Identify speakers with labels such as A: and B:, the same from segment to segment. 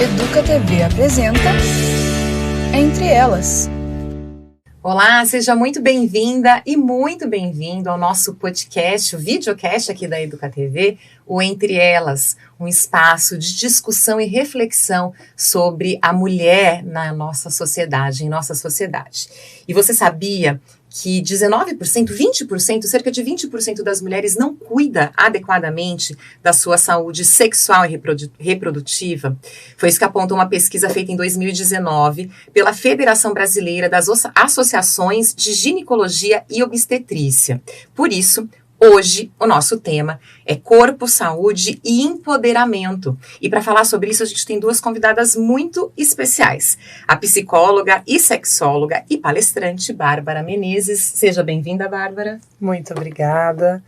A: Educa TV apresenta Entre Elas.
B: Olá, seja muito bem-vinda e muito bem-vindo ao nosso podcast, o videocast aqui da Educa TV, o Entre Elas, um espaço de discussão e reflexão sobre a mulher na nossa sociedade, em nossa sociedade. E você sabia que 19%, 20%, cerca de 20% das mulheres não cuida adequadamente da sua saúde sexual e reprodutiva? Foi isso que aponta uma pesquisa feita em 2019 pela Federação Brasileira das Associações de Ginecologia e Obstetrícia. Por isso, hoje, o nosso tema é corpo, saúde e empoderamento. E para falar sobre isso, a gente tem duas convidadas muito especiais. A psicóloga e sexóloga e palestrante, Bárbara Menezes. Seja bem-vinda, Bárbara.
C: Muito obrigada.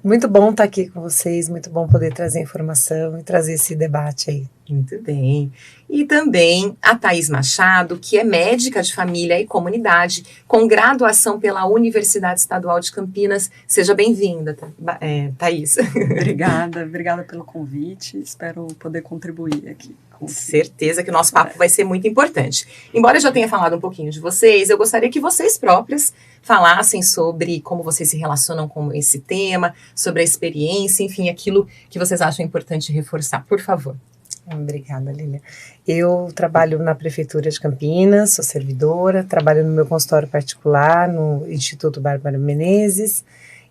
C: Muito bom estar aqui com vocês, muito bom poder trazer informação e trazer esse debate aí.
B: Muito bem. E também a Thaís Machado, que é médica de família e comunidade, com graduação pela Universidade Estadual de Campinas. Seja bem-vinda, Thaís.
D: Obrigada pelo convite. Espero poder contribuir aqui.
B: Com certeza que o nosso papo vai ser muito importante. Embora eu já tenha falado um pouquinho de vocês, eu gostaria que vocês próprias falassem sobre como vocês se relacionam com esse tema, sobre a experiência, enfim, aquilo que vocês acham importante reforçar. Por favor.
C: Obrigada, Lília. Eu trabalho na Prefeitura de Campinas, sou servidora, trabalho no meu consultório particular, no Instituto Bárbara Menezes,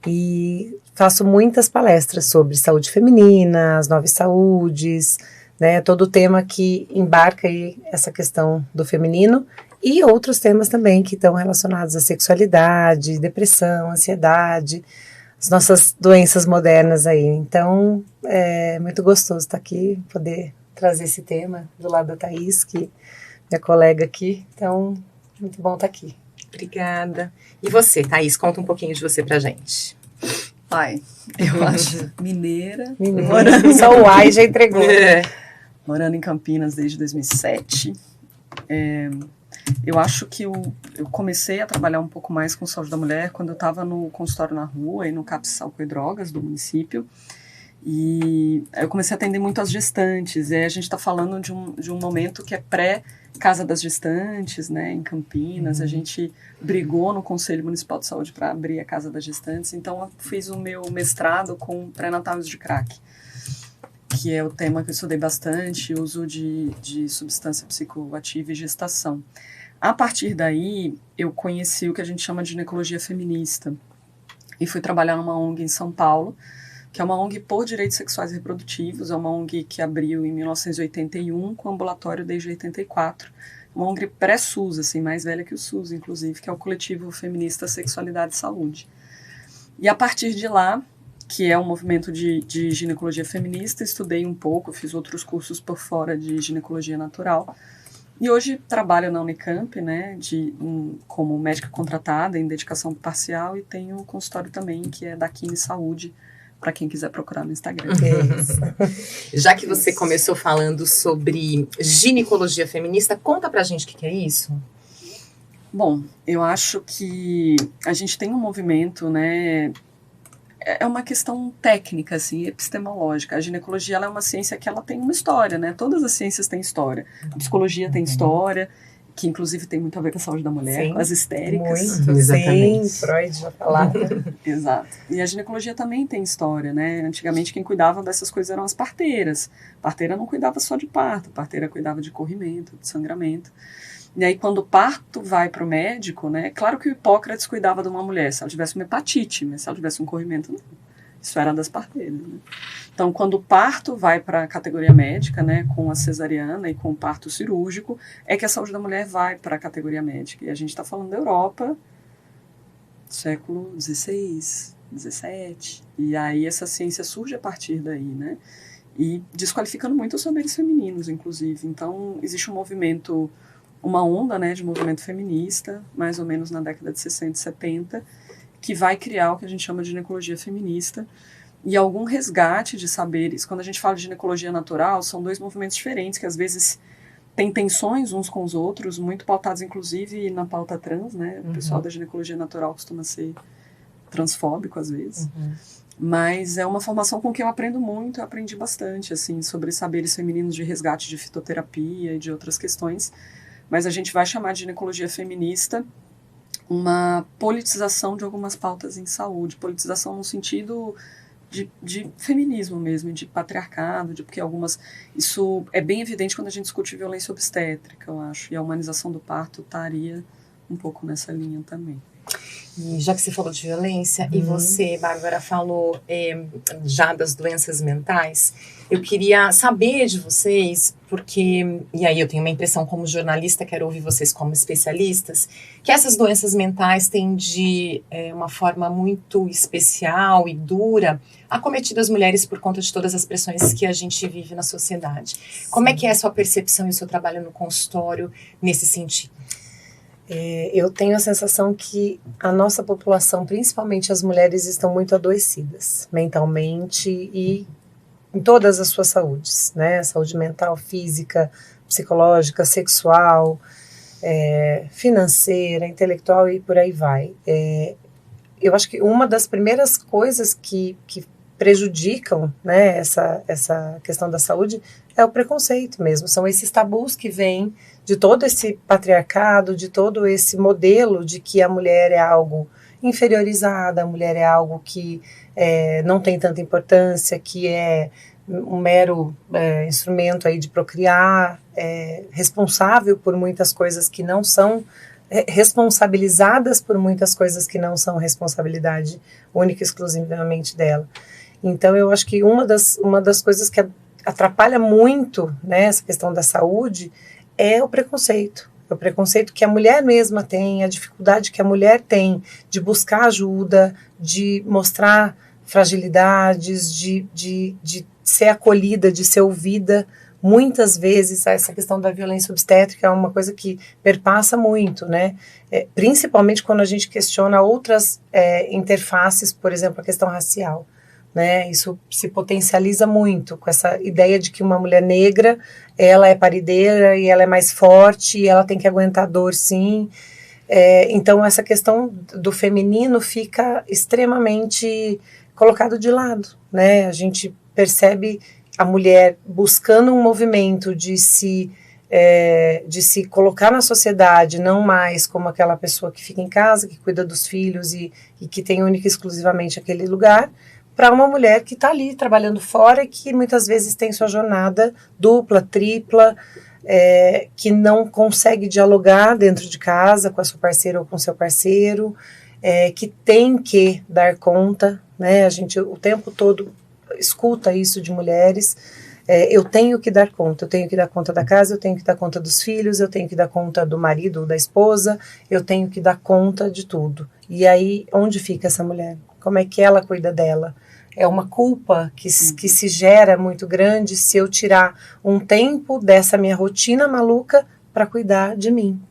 C: e faço muitas palestras sobre saúde feminina, as 9 saúdes, né, todo o tema que embarca aí essa questão do feminino e outros temas também que estão relacionados à sexualidade, depressão, ansiedade, as nossas doenças modernas aí. Então, é muito gostoso estar aqui, poder trazer esse tema do lado da Thaís, que é minha colega aqui. Então, muito bom estar aqui.
B: Obrigada. E você, Thaís, conta um pouquinho de você pra gente.
D: Eu acho mineira.
C: Só o ai já entregou.
D: Morando em Campinas desde 2007. Eu acho que eu comecei a trabalhar um pouco mais com saúde da mulher quando eu estava no consultório na rua e no CAPS Álcool e Drogas do município. E eu comecei a atender muito as gestantes. E aí a gente está falando de um momento que é pré-Casa das Gestantes, né, em Campinas. A gente brigou no Conselho Municipal de Saúde para abrir a Casa das Gestantes. Então eu fiz o meu mestrado com pré-natal de crack, que é o tema que eu estudei bastante, uso de substância psicoativa e gestação. A partir daí, eu conheci o que a gente chama de ginecologia feminista e fui trabalhar numa ONG em São Paulo, que é uma ONG por direitos sexuais e reprodutivos, é uma ONG que abriu em 1981 com ambulatório desde 84, uma ONG pré-SUS, assim, mais velha que o SUS, inclusive, que é o Coletivo Feminista Sexualidade e Saúde. E a partir de lá, que é um movimento de ginecologia feminista, estudei um pouco, fiz outros cursos por fora de ginecologia natural, e hoje trabalho na Unicamp, né, como médica contratada em dedicação parcial, e tenho um consultório também, que é da Quine Saúde, para quem quiser procurar no Instagram.
B: Já que você começou falando sobre ginecologia feminista, conta pra gente o que é isso.
D: Bom, eu acho que a gente tem um movimento, né, é uma questão técnica, assim, epistemológica. A ginecologia, ela é uma ciência que ela tem uma história, né? Todas as ciências têm história. A psicologia tem história, que inclusive tem muito a ver com a saúde da mulher, com as histéricas.
C: Muito, exatamente. Sim, Freud já falava.
D: Exato. E a ginecologia também tem história, né? Antigamente quem cuidava dessas coisas eram as parteiras. A parteira não cuidava só de parto, a parteira cuidava de corrimento, de sangramento. E aí, quando o parto vai para o médico, né? Claro que o Hipócrates cuidava de uma mulher, se ela tivesse uma hepatite, mas se ela tivesse um corrimento, não. Isso era das parteiras, né? Então, quando o parto vai para a categoria médica, né? Com a cesariana e com o parto cirúrgico, é que a saúde da mulher vai para a categoria médica. E a gente está falando da Europa, século XVI, XVII. E aí essa ciência surge a partir daí, né? E desqualificando muito os saberes femininos, inclusive. Então, existe um movimento, uma onda, né, de movimento feminista, mais ou menos na década de 60 e 70, que vai criar o que a gente chama de ginecologia feminista, e algum resgate de saberes. Quando a gente fala de ginecologia natural, são 2 movimentos diferentes, que às vezes têm tensões uns com os outros, muito pautados, inclusive, na pauta trans, né? O pessoal da ginecologia natural costuma ser transfóbico, às vezes. Mas é uma formação com que eu aprendo muito, eu aprendi bastante, assim, sobre saberes femininos de resgate de fitoterapia e de outras questões. Mas a gente vai chamar de ginecologia feminista uma politização de algumas pautas em saúde, politização no sentido de feminismo mesmo, de patriarcado, porque isso é bem evidente quando a gente discute violência obstétrica, eu acho, e a humanização do parto estaria um pouco nessa linha também.
B: E já que você falou de violência, e você, Bárbara, falou já das doenças mentais, eu queria saber de vocês, porque, e aí eu tenho uma impressão como jornalista, quero ouvir vocês como especialistas, que essas doenças mentais têm de uma forma muito especial e dura acometido as mulheres por conta de todas as pressões que a gente vive na sociedade. Sim. Como é que é a sua percepção e o seu trabalho no consultório nesse sentido?
C: Eu tenho a sensação que a nossa população, principalmente as mulheres, estão muito adoecidas mentalmente e em todas as suas saúdes, né? Saúde mental, física, psicológica, sexual, financeira, intelectual e por aí vai. Eu acho que uma das primeiras coisas que prejudicam, né, essa questão da saúde é o preconceito mesmo, são esses tabus que vêm de todo esse patriarcado, de todo esse modelo de que a mulher é algo inferiorizada, a mulher é algo que não tem tanta importância, que é um mero instrumento aí de procriar, responsável por muitas coisas que não são, responsabilizadas por muitas coisas que não são responsabilidade única e exclusivamente dela. Então eu acho que uma das coisas que atrapalha muito, né, essa questão da saúde é o preconceito. O preconceito que a mulher mesma tem, a dificuldade que a mulher tem de buscar ajuda, de mostrar fragilidades, de ser acolhida, de ser ouvida. Muitas vezes essa questão da violência obstétrica é uma coisa que perpassa muito, né? Principalmente quando a gente questiona outras interfaces, por exemplo, a questão racial. Né, isso se potencializa muito com essa ideia de que uma mulher negra, ela é parideira e ela é mais forte e ela tem que aguentar dor, sim. Então essa questão do feminino fica extremamente colocado de lado, né? A gente percebe a mulher buscando um movimento de se colocar na sociedade, não mais como aquela pessoa que fica em casa, que cuida dos filhos e que tem única e exclusivamente aquele lugar, para uma mulher que está ali trabalhando fora e que muitas vezes tem sua jornada dupla, tripla, que não consegue dialogar dentro de casa com a sua parceira ou com o seu parceiro, que tem que dar conta, né? A gente o tempo todo escuta isso de mulheres. Eu tenho que dar conta, eu tenho que dar conta da casa, eu tenho que dar conta dos filhos, eu tenho que dar conta do marido ou da esposa, eu tenho que dar conta de tudo. E aí, onde fica essa mulher? Como é que ela cuida dela? É uma culpa que se gera muito grande se eu tirar um tempo dessa minha rotina maluca para cuidar de mim.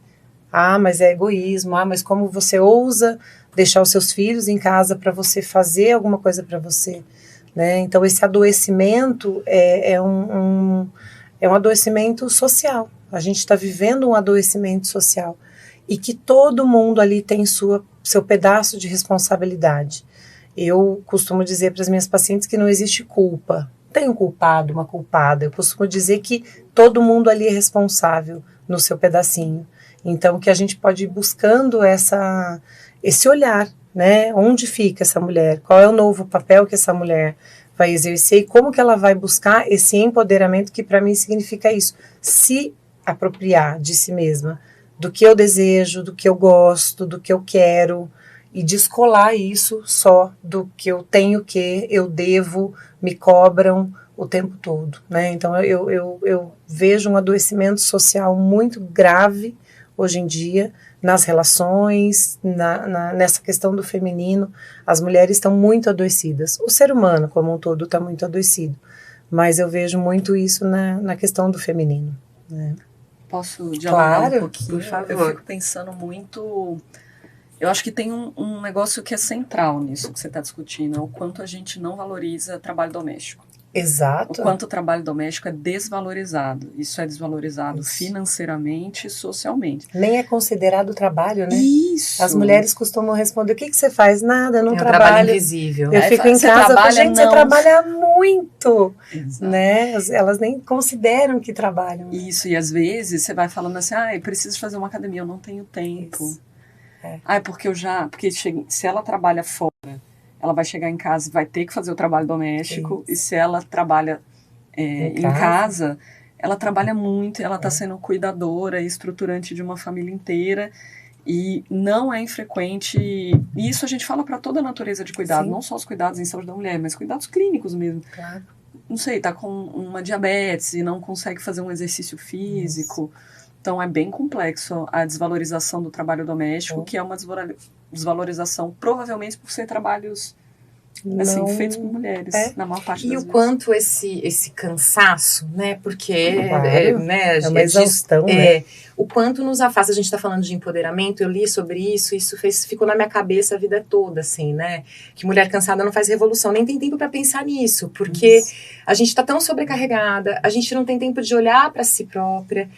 C: Ah, mas é egoísmo. Ah, mas como você ousa deixar os seus filhos em casa para você fazer alguma coisa para você? Né? Então, esse adoecimento é um adoecimento social. A gente está vivendo um adoecimento social. E que todo mundo ali tem seu pedaço de responsabilidade. Eu costumo dizer para as minhas pacientes que não existe culpa. Não tem um culpado, uma culpada. Eu costumo dizer que todo mundo ali é responsável no seu pedacinho. Então, que a gente pode ir buscando esse olhar, né? Onde fica essa mulher? Qual é o novo papel que essa mulher vai exercer? E como que ela vai buscar esse empoderamento que para mim significa isso? Se apropriar de si mesma, do que eu desejo, do que eu gosto, do que eu quero, e descolar isso só do que eu tenho que, eu devo, me cobram o tempo todo, né? Então eu vejo um adoecimento social muito grave hoje em dia, nas relações, nessa questão do feminino. As mulheres estão muito adoecidas, o ser humano como um todo está muito adoecido, mas eu vejo muito isso na questão do feminino, né?
D: Posso dialogar
C: Claro,
D: um pouquinho?
C: por favor.
D: Eu fico pensando muito... Eu acho que tem um negócio que é central nisso que você está discutindo, é o quanto a gente não valoriza trabalho doméstico.
C: Exato.
D: O quanto o trabalho doméstico é desvalorizado. Isso é desvalorizado
C: Isso.
D: financeiramente e socialmente.
C: Nem é considerado trabalho, né?
D: Isso.
C: As mulheres costumam responder, o que você faz? Nada, eu não
B: É um trabalho
C: trabalho.
B: invisível.
C: Eu
D: Aí
C: fico
D: fala,
C: em
D: "Você
C: casa,
D: trabalha?
C: gente, você
D: Não."
C: trabalha muito,
D: Exato.
C: né? Elas nem consideram que trabalham. Né?
D: Isso, e às vezes você vai falando assim, eu preciso fazer uma academia, eu não tenho tempo.
C: Isso.
D: Porque se ela trabalha fora, ela vai chegar em casa e vai ter que fazer o trabalho doméstico,
C: Isso.
D: e se ela trabalha em casa, ela trabalha muito, e ela está sendo cuidadora e estruturante de uma família inteira, e não é infrequente, e isso a gente fala para toda a natureza de cuidado,
C: Sim.
D: não só os cuidados em saúde da mulher, mas cuidados clínicos mesmo.
C: Claro.
D: Não sei, tá com uma diabetes e não consegue fazer um exercício físico. Então é bem complexo a desvalorização do trabalho doméstico, que é uma desvalorização provavelmente por ser trabalhos assim, feitos por mulheres, na maior parte das
B: E
D: vezes.
B: o quanto esse cansaço, né? Porque
C: Claro,
B: né,
C: é uma exaustão, né?
B: O quanto nos afasta. A gente está falando de empoderamento, eu li sobre isso ficou na minha cabeça a vida toda, assim, né? Que mulher cansada não faz revolução, nem tem tempo para pensar nisso, porque a gente está tão sobrecarregada, a gente não tem tempo de olhar para si própria,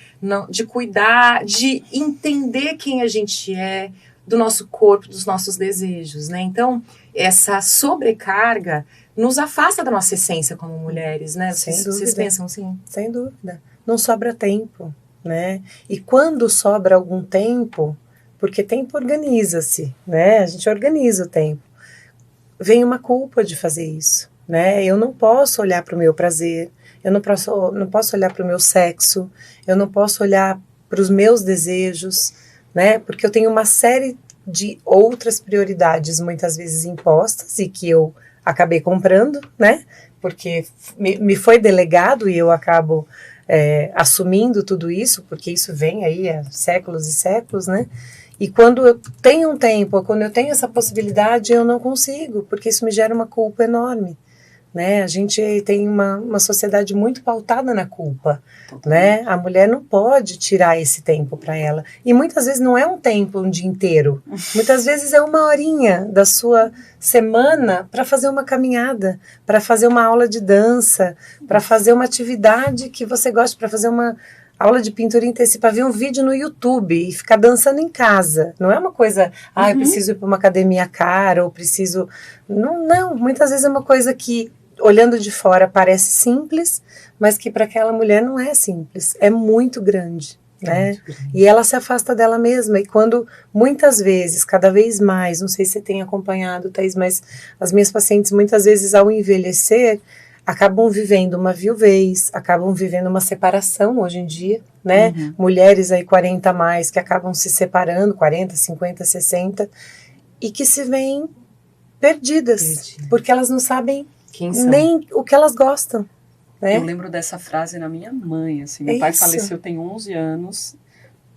B: de cuidar, de entender quem a gente é, do nosso corpo, dos nossos desejos, né? Então, essa sobrecarga nos afasta da nossa essência como mulheres, né? Vocês pensam assim?
C: Sem dúvida. Não sobra tempo, né? E quando sobra algum tempo, porque tempo organiza-se, né? A gente organiza o tempo. Vem uma culpa de fazer isso, né? Eu não posso olhar para o meu prazer, eu não posso olhar para o meu sexo, eu não posso olhar para os meus desejos, né? Porque eu tenho uma série de outras prioridades, muitas vezes impostas, e que eu acabei comprando, né? Porque me foi delegado e eu acabo assumindo tudo isso, porque isso vem aí há séculos e séculos, né? E quando eu tenho um tempo, quando eu tenho essa possibilidade, eu não consigo, porque isso me gera uma culpa enorme. Né? A gente tem uma sociedade muito pautada na culpa, né? A mulher não pode tirar esse tempo para ela, e muitas vezes não é um tempo um dia inteiro, muitas vezes é uma horinha da sua semana para fazer uma caminhada, para fazer uma aula de dança, para fazer uma atividade que você gosta, para fazer uma aula de pintura intensiva, para ver um vídeo no YouTube e ficar dançando em casa. Não é uma coisa, eu preciso ir para uma academia cara, ou preciso... Não, muitas vezes é uma coisa que, olhando de fora, parece simples, mas que para aquela mulher não é simples, é muito grande, né? E ela se afasta dela mesma, e quando, muitas vezes, cada vez mais, não sei se você tem acompanhado, Thaís, mas as minhas pacientes, muitas vezes, ao envelhecer, acabam vivendo uma viuvez, acabam vivendo uma separação hoje em dia, né? Mulheres aí 40 a mais que acabam se separando, 40, 50, 60, e que se veem perdidas, porque elas não sabem nem o que elas gostam. Né?
D: Eu lembro dessa frase na minha mãe, assim, meu pai faleceu tem 11 anos,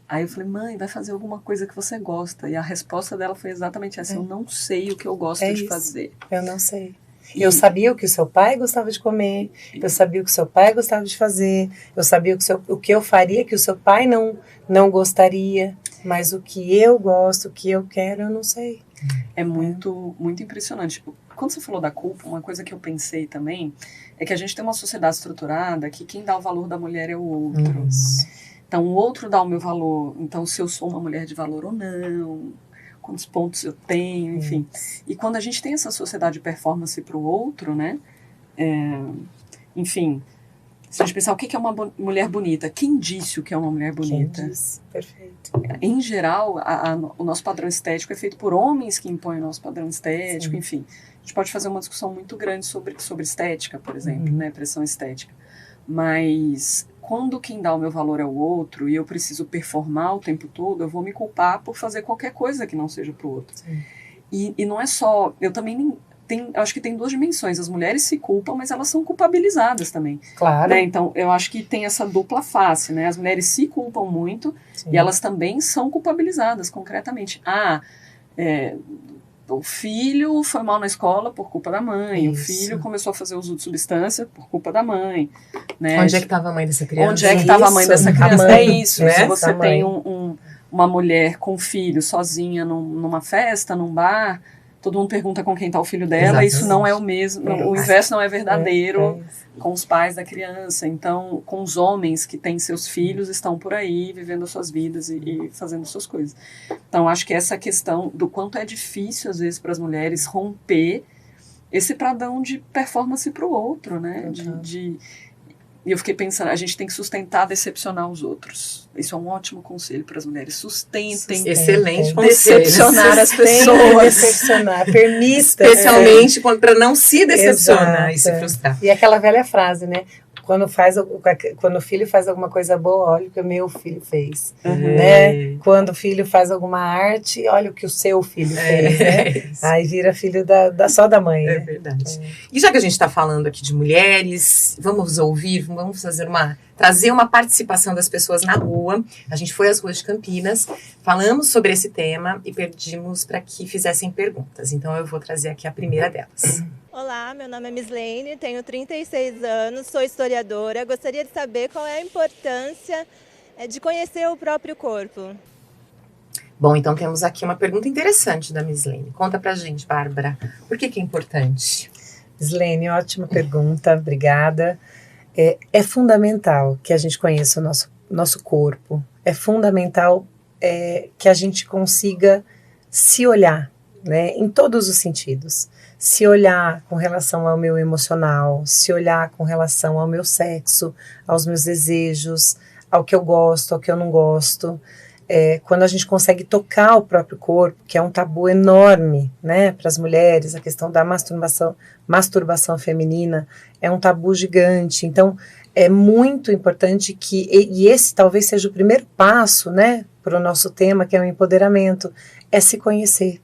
D: aí eu falei, mãe, vai fazer alguma coisa que você gosta, e a resposta dela foi exatamente essa, eu não sei o que eu gosto de fazer.
C: Eu não sei. Eu sabia o que o seu pai gostava de comer, eu sabia o que o seu pai gostava de fazer, eu sabia o que eu faria que o seu pai não gostaria, mas o que eu gosto, o que eu quero, eu não sei.
D: É muito, muito impressionante. Quando você falou da culpa, uma coisa que eu pensei também é que a gente tem uma sociedade estruturada que quem dá o valor da mulher é o outro. Então, o outro dá o meu valor. Então, se eu sou uma mulher de valor ou não, quantos pontos eu tenho, enfim. E quando a gente tem essa sociedade de performance para o outro, né? Enfim, se a gente pensar o que é uma mulher bonita, quem disse o que é uma mulher bonita?
C: Quem disse? Perfeito.
D: Em geral, o nosso padrão estético é feito por homens que impõem o nosso padrão estético, enfim. A gente pode fazer uma discussão muito grande sobre estética, por exemplo, né? Pressão estética. Mas quando quem dá o meu valor é o outro e eu preciso performar o tempo todo, eu vou me culpar por fazer qualquer coisa que não seja pro outro. E não é só... Eu também acho que tem duas dimensões. As mulheres se culpam, mas elas são culpabilizadas também. Claro. Né? Então, eu acho que tem essa dupla face, né? As mulheres se culpam muito e elas também são culpabilizadas concretamente. O filho foi mal na escola por culpa da mãe. Isso. O filho começou a fazer uso de substância por culpa da mãe. Né?
B: Onde é que estava a mãe dessa criança?
D: Onde é que estava a mãe dessa criança? É isso.
C: Né?
D: Se você tem uma mulher com um filho sozinha numa festa, num bar, todo mundo pergunta com quem está o filho dela, isso não é o mesmo, o inverso não é verdadeiro com os pais da criança. Então, com os homens que têm seus filhos, estão por aí, vivendo as suas vidas e fazendo suas coisas. Então, acho que essa questão do quanto é difícil, às vezes, para as mulheres romper esse padrão de performance para o outro, né? E eu fiquei pensando, a gente tem que sustentar, decepcionar os outros. Isso é um ótimo conselho para as mulheres. Sustentem.
B: Excelente conselho.
D: Decepcionar as pessoas.
C: Decepcionar, permita.
B: Especialmente para não se decepcionar e se frustrar.
C: E aquela velha frase, né? Quando o filho faz alguma coisa boa, olha o que o meu filho fez. Né? Quando o filho faz alguma arte, olha o que o seu filho fez. Né? Aí vira filho só da mãe.
B: É verdade. E já que a gente está falando aqui de mulheres, vamos trazer uma participação das pessoas na rua. A gente foi às ruas de Campinas, falamos sobre esse tema e pedimos para que fizessem perguntas. Então eu vou trazer aqui a primeira delas.
E: Olá, meu nome é Mislene, tenho 36 anos, sou historiadora. Gostaria de saber qual é a importância de conhecer o próprio corpo.
B: Bom, então temos aqui uma pergunta interessante da Mislene. Conta pra gente, Bárbara, por que é importante?
C: Mislene, ótima pergunta, obrigada. É fundamental que a gente conheça o nosso corpo, é fundamental que a gente consiga se olhar, né, em todos os sentidos. Se olhar com relação ao meu emocional, se olhar com relação ao meu sexo, aos meus desejos, ao que eu gosto, ao que eu não gosto. Quando a gente consegue tocar o próprio corpo, que é um tabu enorme, né, para as mulheres, a questão da masturbação feminina é um tabu gigante. Então, é muito importante e esse talvez seja o primeiro passo, né, para o nosso tema, que é o empoderamento, é se conhecer.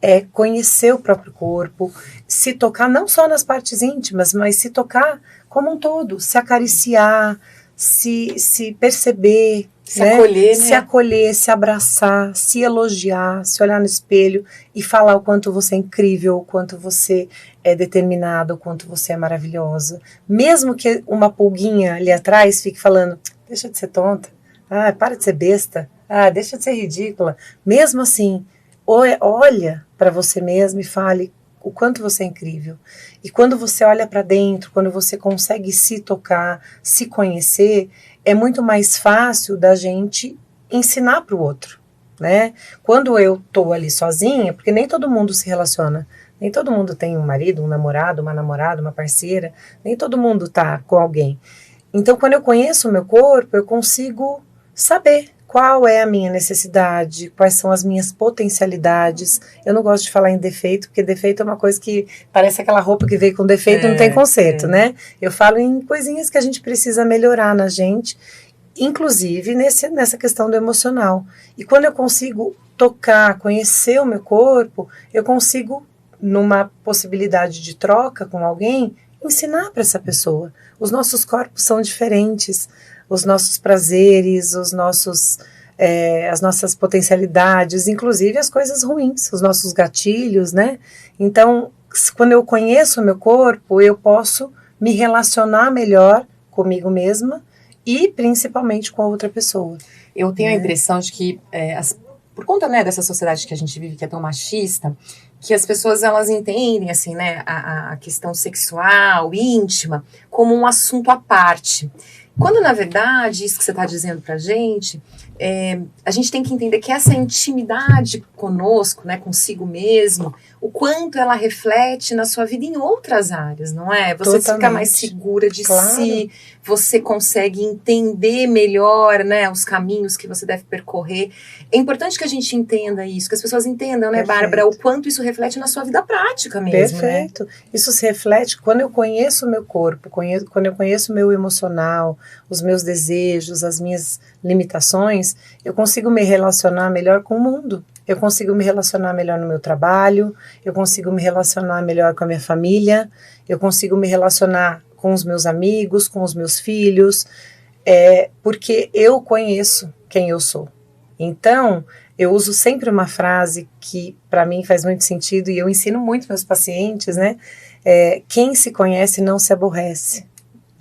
C: É conhecer o próprio corpo, se tocar não só nas partes íntimas, mas se tocar como um todo, se acariciar, se perceber,
B: se acolher,
C: se acolher, se abraçar, se elogiar, se olhar no espelho e falar o quanto você é incrível, o quanto você é determinada, o quanto você é maravilhosa. Mesmo que uma pulguinha ali atrás fique falando, deixa de ser tonta, para de ser besta, deixa de ser ridícula. Mesmo assim, olha para você mesmo e fale o quanto você é incrível. E quando você olha para dentro, quando você consegue se tocar, se conhecer, é muito mais fácil da gente ensinar para o outro, né? Quando eu tô ali sozinha, porque nem todo mundo se relaciona, nem todo mundo tem um marido, um namorado, uma namorada, uma parceira, nem todo mundo tá com alguém. Então, quando eu conheço o meu corpo, eu consigo saber qual é a minha necessidade, quais são as minhas potencialidades. Eu não gosto de falar em defeito, porque defeito é uma coisa que parece aquela roupa que veio com defeito e não tem conserto, né? Eu falo em coisinhas que a gente precisa melhorar na gente, inclusive nessa questão do emocional. E quando eu consigo tocar, conhecer o meu corpo, eu consigo, numa possibilidade de troca com alguém, ensinar para essa pessoa. Os nossos corpos são diferentes, os nossos prazeres, as nossas potencialidades, inclusive as coisas ruins, os nossos gatilhos, né? Então, quando eu conheço o meu corpo, eu posso me relacionar melhor comigo mesma e principalmente com a outra pessoa.
B: Eu tenho a impressão de que, por conta, né, dessa sociedade que a gente vive, que é tão machista, que as pessoas, elas entendem, assim, né, a questão sexual, íntima, como um assunto à parte. Quando, na verdade, isso que você está dizendo pra gente, a gente tem que entender que essa intimidade conosco, né, consigo mesmo, o quanto ela reflete na sua vida em outras áreas, não é? Você fica mais segura de si, você consegue entender melhor, né, os caminhos que você deve percorrer. É importante que a gente entenda isso, que as pessoas entendam, né, Bárbara, o quanto isso reflete na sua vida prática mesmo.
C: Perfeito. Né? Isso se reflete quando eu conheço o meu corpo, quando eu conheço o meu emocional, os meus desejos, as minhas limitações, eu consigo me relacionar melhor com o mundo. Eu consigo me relacionar melhor no meu trabalho, eu consigo me relacionar melhor com a minha família, eu consigo me relacionar com os meus amigos, com os meus filhos, porque eu conheço quem eu sou. Então, eu uso sempre uma frase que para mim faz muito sentido e eu ensino muito meus pacientes, né? Quem se conhece não se aborrece.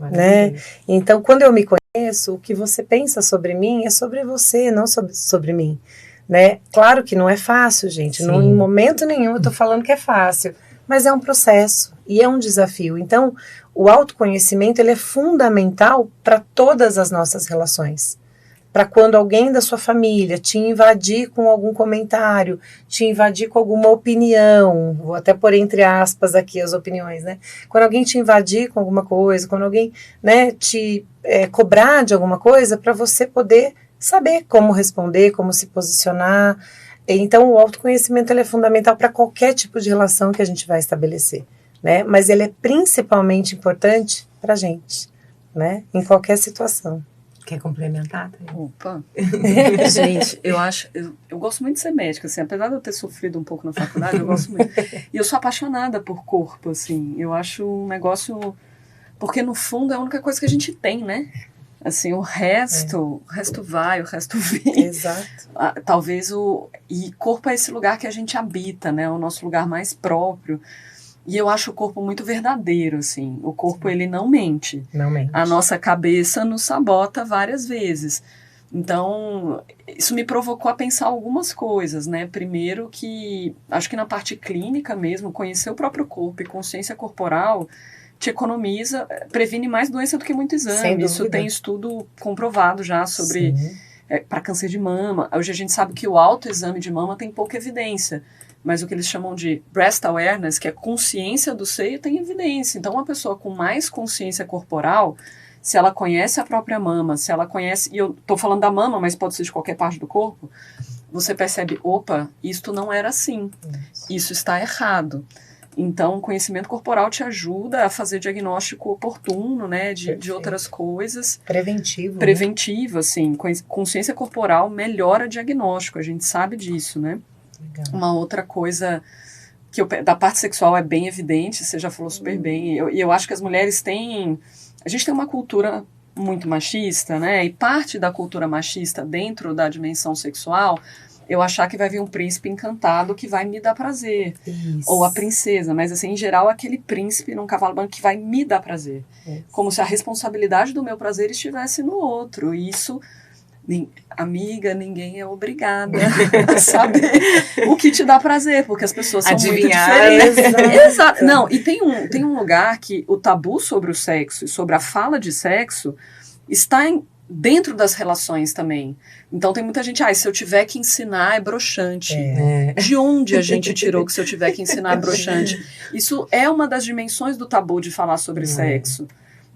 C: Né? Então, quando eu me conheço, o que você pensa sobre mim é sobre você, não sobre mim. né? Claro que não é fácil, gente. Não, em momento nenhum eu tô falando que é fácil, mas é um processo e é um desafio. Então, o autoconhecimento, ele é fundamental para todas as nossas relações. Para quando alguém da sua família te invadir com algum comentário, te invadir com alguma opinião, vou até pôr entre aspas aqui as opiniões, né? Quando alguém te invadir com alguma coisa, quando alguém, né, te cobrar de alguma coisa, para você poder saber como responder, como se posicionar. Então, o autoconhecimento, ele é fundamental para qualquer tipo de relação que a gente vai estabelecer, né? Mas ele é principalmente importante para a gente, né? Em qualquer situação.
B: Quer complementar?
D: Opa! Gente, eu gosto muito de ser médica, assim, apesar de eu ter sofrido um pouco na faculdade, eu gosto muito. E eu sou apaixonada por corpo, assim, eu acho um negócio... Porque, no fundo, é a única coisa que a gente tem, né? Assim, o resto vai, o resto vem.
C: Exato.
D: Talvez E corpo é esse lugar que a gente habita, né? O nosso lugar mais próprio. E eu acho o corpo muito verdadeiro, assim. O corpo, ele não mente.
C: Não mente.
D: A nossa cabeça nos sabota várias vezes. Então, isso me provocou a pensar algumas coisas, né? Primeiro que, acho que na parte clínica mesmo, conhecer o próprio corpo e consciência corporal te economiza, previne mais doença do que muito exame. Isso tem estudo comprovado já sobre... para câncer de mama. Hoje a gente sabe que o autoexame de mama tem pouca evidência. Mas o que eles chamam de breast awareness, que é consciência do seio, tem evidência. Então, uma pessoa com mais consciência corporal, se ela conhece a própria mama, se ela conhece... E eu estou falando da mama, mas pode ser de qualquer parte do corpo. Você percebe, opa, isto não era assim. Isso está errado. Então, o conhecimento corporal te ajuda a fazer diagnóstico oportuno, né, de outras coisas.
C: Preventivo.
D: Preventivo, né? Assim. Consciência corporal melhora diagnóstico, a gente sabe disso, né? Legal. Uma outra coisa que da parte sexual é bem evidente, você já falou super bem, e eu acho que as mulheres têm... A gente tem uma cultura muito machista, né? E parte da cultura machista dentro da dimensão sexual, eu achar que vai vir um príncipe encantado que vai me dar prazer. Isso. Ou a princesa, mas assim, em geral, aquele príncipe num cavalo branco que vai me dar prazer. Isso. Como se a responsabilidade do meu prazer estivesse no outro. E isso... Amiga, ninguém é obrigada a saber o que te dá prazer, porque as pessoas são muito diferentes. Exato. Não, e tem um lugar que o tabu sobre o sexo e sobre a fala de sexo está dentro das relações também. Então tem muita gente, se eu tiver que ensinar é broxante. De onde a gente tirou que se eu tiver que ensinar é broxante? Isso é uma das dimensões do tabu de falar sobre sexo.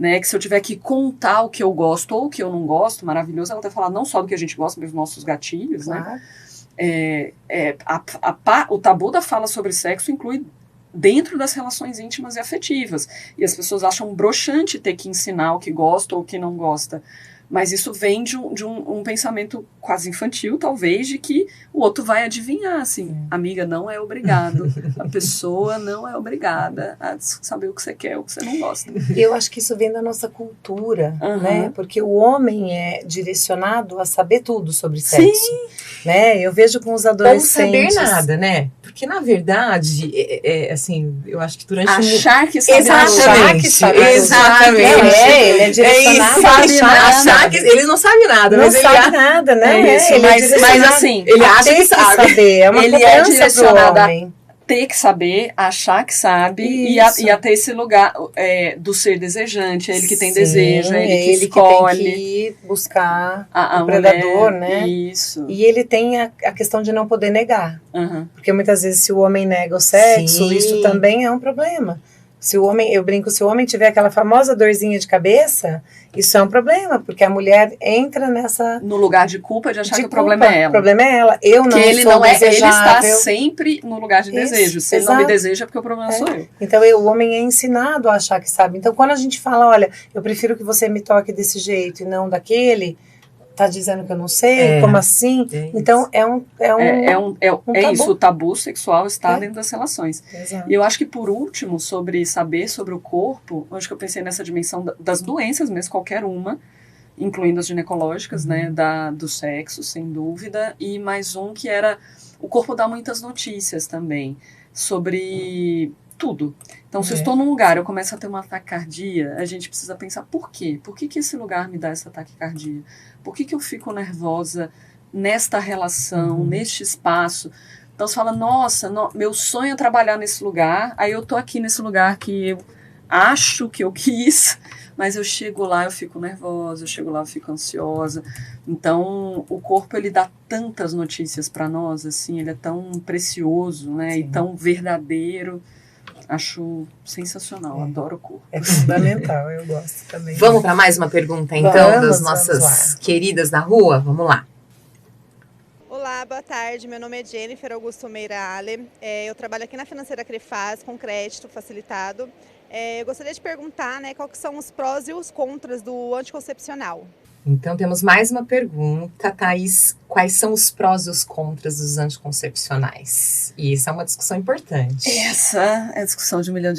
D: Né, que se eu tiver que contar o que eu gosto ou o que eu não gosto, maravilhoso, ela vai falar não só do que a gente gosta, mas dos nossos gatilhos, claro. Né? O tabu da fala sobre sexo inclui dentro das relações íntimas e afetivas. E as pessoas acham broxante ter que ensinar o que gosta ou o que não gosta. Mas isso vem de um pensamento quase infantil, talvez, de que o outro vai adivinhar, assim, amiga, não é obrigado, a pessoa não é obrigada a saber o que você quer, o que você não gosta.
C: Eu acho que isso vem da nossa cultura, né? Porque o homem é direcionado a saber tudo sobre sexo. Sim. Né? Eu vejo com os adolescentes...
B: Não saber nada, né? Porque, na verdade, assim, eu acho que durante...
D: Achar que sabe
B: Exatamente.
C: Ele é direcionado a achar
B: que ele não sabe nada.
C: Não sabe nada, né?
D: Mas assim,
C: ele acha que sabe. É uma
D: ele é direcionado a ter que saber, achar que sabe e a ter esse lugar do ser desejante. É ele que tem desejo, é ele que escolhe.
C: Que tem que ir buscar o predador, né?
D: Isso.
C: E ele tem a questão de não poder negar. Porque muitas vezes se o homem nega o sexo, isso também é um problema. Se o homem, eu brinco, se o homem tiver aquela famosa dorzinha de cabeça, isso é um problema, porque a mulher entra
D: no lugar de culpa de achar que o problema é ela.
C: O problema é ela. Eu não sou desejável.
D: Ele está sempre no lugar de desejo. Se ele não me deseja, é porque o problema sou eu.
C: Então, o homem é ensinado a achar que sabe. Então, quando a gente fala, olha, eu prefiro que você me toque desse jeito e não daquele... Tá dizendo que eu não sei? Como assim? Então, é
D: isso, o tabu sexual está dentro das relações.
C: Exato.
D: E eu acho que, por último, sobre saber sobre o corpo, acho que eu pensei nessa dimensão das doenças mesmo, qualquer uma, incluindo as ginecológicas, né, do sexo, sem dúvida, e mais um que era, o corpo dá muitas notícias também, sobre tudo. Então, se eu estou num lugar, eu começo a ter uma taquicardia, a gente precisa pensar por quê? Por que esse lugar me dá essa taquicardia? Por que eu fico nervosa nesta relação, neste espaço. Então você fala, nossa, meu sonho é trabalhar nesse lugar, aí eu tô aqui nesse lugar que eu acho que eu quis, mas eu chego lá, eu fico nervosa, eu chego lá, eu fico ansiosa. Então, o corpo, ele dá tantas notícias para nós, assim, ele é tão precioso, né, e tão verdadeiro. Acho sensacional, adoro o corpo.
C: É fundamental, eu gosto também.
B: Vamos para mais uma pergunta, então, das nossas queridas da rua? Vamos lá.
E: Olá, boa tarde. Meu nome é Jennifer Augusto Meirale. Eu trabalho aqui na Financeira Crefaz com crédito facilitado. Eu gostaria de perguntar, né, quais são os prós e os contras do anticoncepcional.
B: Então, temos mais uma pergunta, Thaís. Quais são os prós e os contras dos anticoncepcionais? E isso é uma discussão importante.
D: Essa é a discussão de $1 milhão.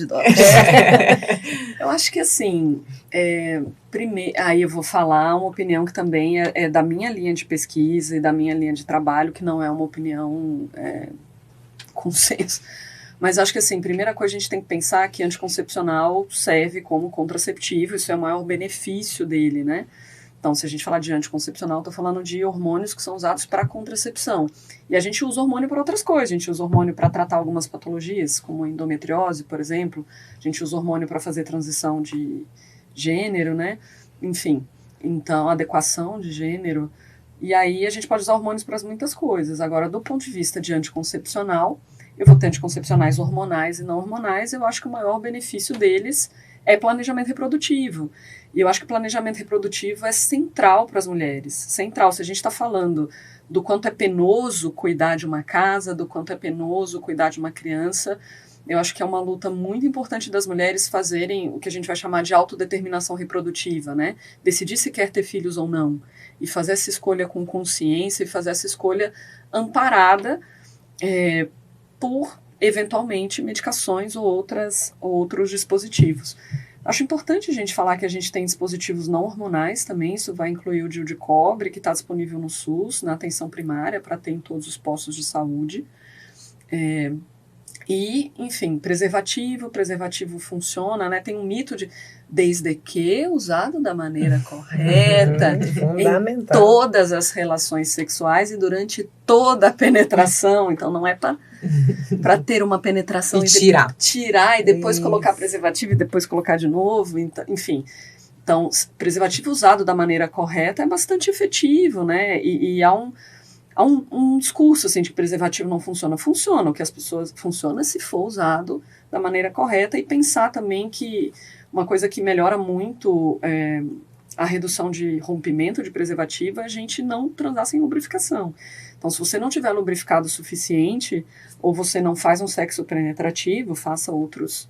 D: Eu acho que, assim, primeiro, aí eu vou falar uma opinião que também é da minha linha de pesquisa e da minha linha de trabalho, que não é uma opinião consenso. Mas acho que, assim, primeira coisa, a gente tem que pensar que anticoncepcional serve como contraceptivo, isso é o maior benefício dele, né? Então, se a gente falar de anticoncepcional, estou falando de hormônios que são usados para contracepção. E a gente usa hormônio para outras coisas. A gente usa hormônio para tratar algumas patologias, como endometriose, por exemplo. A gente usa hormônio para fazer transição de gênero, né? Enfim, então, adequação de gênero. E aí a gente pode usar hormônios para muitas coisas. Agora, do ponto de vista de anticoncepcional, eu vou ter anticoncepcionais hormonais e não hormonais. Eu acho que o maior benefício deles é planejamento reprodutivo. E eu acho que o planejamento reprodutivo é central para as mulheres. Central. Se a gente está falando do quanto é penoso cuidar de uma casa, do quanto é penoso cuidar de uma criança, eu acho que é uma luta muito importante das mulheres fazerem o que a gente vai chamar de autodeterminação reprodutiva, né? Decidir se quer ter filhos ou não. E fazer essa escolha com consciência e fazer essa escolha amparada por, eventualmente, medicações ou outros dispositivos. Acho importante a gente falar que a gente tem dispositivos não hormonais também, isso vai incluir o DIU de cobre, que está disponível no SUS, na atenção primária, para ter em todos os postos de saúde. E, enfim, preservativo funciona, né? Tem um mito de, desde que usado da maneira correta, em todas as relações sexuais e durante toda a penetração. Então, não é para ter uma penetração
B: e
D: tirar e depois colocar preservativo e depois colocar de novo, então, enfim. Então, preservativo usado da maneira correta é bastante efetivo, né? E há um discurso assim, de que preservativo não funciona. Funciona, o que as pessoas funciona se for usado da maneira correta e pensar também que uma coisa que melhora muito a redução de rompimento de preservativo é a gente não transar sem lubrificação. Então, se você não tiver lubrificado o suficiente, ou você não faz um sexo penetrativo, faça outras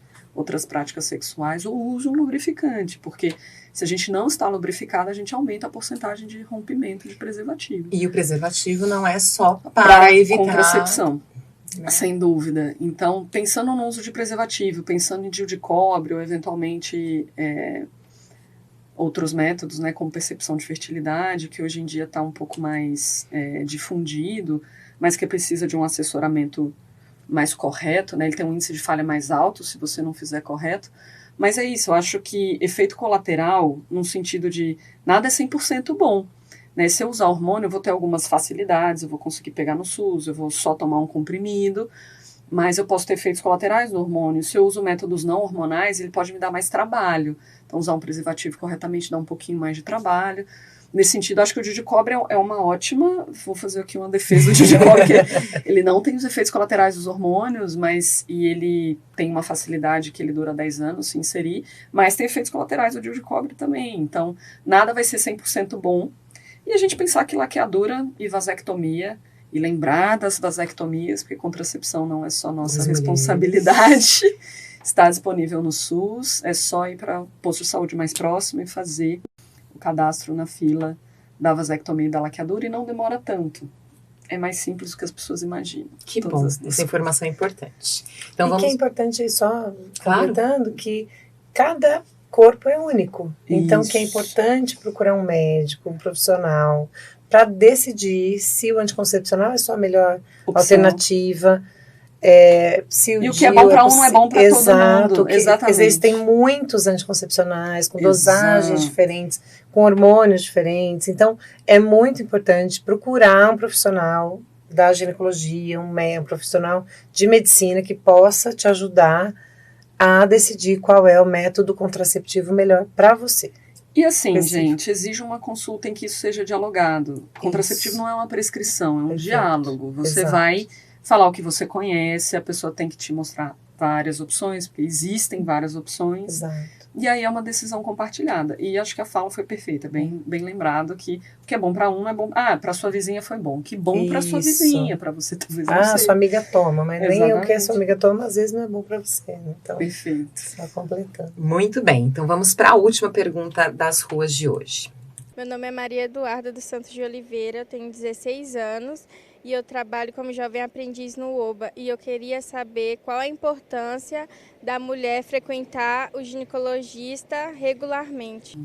D: práticas sexuais, ou use um lubrificante, porque se a gente não está lubrificado, a gente aumenta a porcentagem de rompimento de preservativo.
B: E o preservativo não é só para evitar
D: contracepção, né? Sem dúvida. Então, pensando no uso de preservativo, pensando em DIU de cobre, ou eventualmente outros métodos, né, como percepção de fertilidade, que hoje em dia está um pouco mais difundido, mas que precisa de um assessoramento mais correto, né? Ele tem um índice de falha mais alto se você não fizer correto. Mas é isso, eu acho que efeito colateral, no sentido de nada é 100% bom. Né? Se eu usar hormônio, eu vou ter algumas facilidades, eu vou conseguir pegar no SUS, eu vou só tomar um comprimido, mas eu posso ter efeitos colaterais no hormônio. Se eu uso métodos não hormonais, ele pode me dar mais trabalho. Então, usar um preservativo corretamente dá um pouquinho mais de trabalho. Nesse sentido, acho que o DIU de cobre é uma ótima... Vou fazer aqui uma defesa do DIU de cobre, que ele não tem os efeitos colaterais dos hormônios, e ele tem uma facilidade que ele dura 10 anos se inserir, mas tem efeitos colaterais do DIU de cobre também. Então, nada vai ser 100% bom. E a gente pensar que laqueadura e vasectomia, e lembrar das vasectomias, porque contracepção não é só nossa responsabilidade, está disponível no SUS, é só ir para o posto de saúde mais próximo e fazer o cadastro na fila da vasectomia e da laqueadura, e não demora tanto. É mais simples do que as pessoas imaginam.
B: Que bom, essa informação é importante. Então,
C: que é importante, só comentando, que cada corpo é único. Então, que é importante procurar um médico, um profissional, para decidir se o anticoncepcional é sua melhor alternativa. Se o
D: que é bom para um não é bom para todo mundo.
C: Exatamente. Existem muitos anticoncepcionais com dosagens diferentes, com hormônios diferentes. Então, é muito importante procurar um profissional da ginecologia, um profissional de medicina que possa te ajudar a decidir qual é o método contraceptivo melhor para você.
D: E assim, gente, exige uma consulta em que isso seja dialogado. Contraceptivo não é uma prescrição, é um diálogo. Você vai falar o que você conhece, a pessoa tem que te mostrar várias opções, porque existem várias opções.
C: Exato.
D: E aí é uma decisão compartilhada. E acho que a fala foi perfeita, bem lembrado que o que é bom para um não é bom. Para sua vizinha foi bom. Que bom para sua vizinha, para você talvez não sei.
C: Sua amiga toma, mas nem o que a sua amiga toma às vezes não é bom para você. Né? Então,
D: perfeito.
C: Só completando.
B: Muito bem, então vamos para a última pergunta das ruas de hoje.
F: Meu nome é Maria Eduarda dos Santos de Oliveira, eu tenho 16 anos e eu trabalho como jovem aprendiz no OBA. E eu queria saber qual a importância da mulher frequentar o ginecologista regularmente.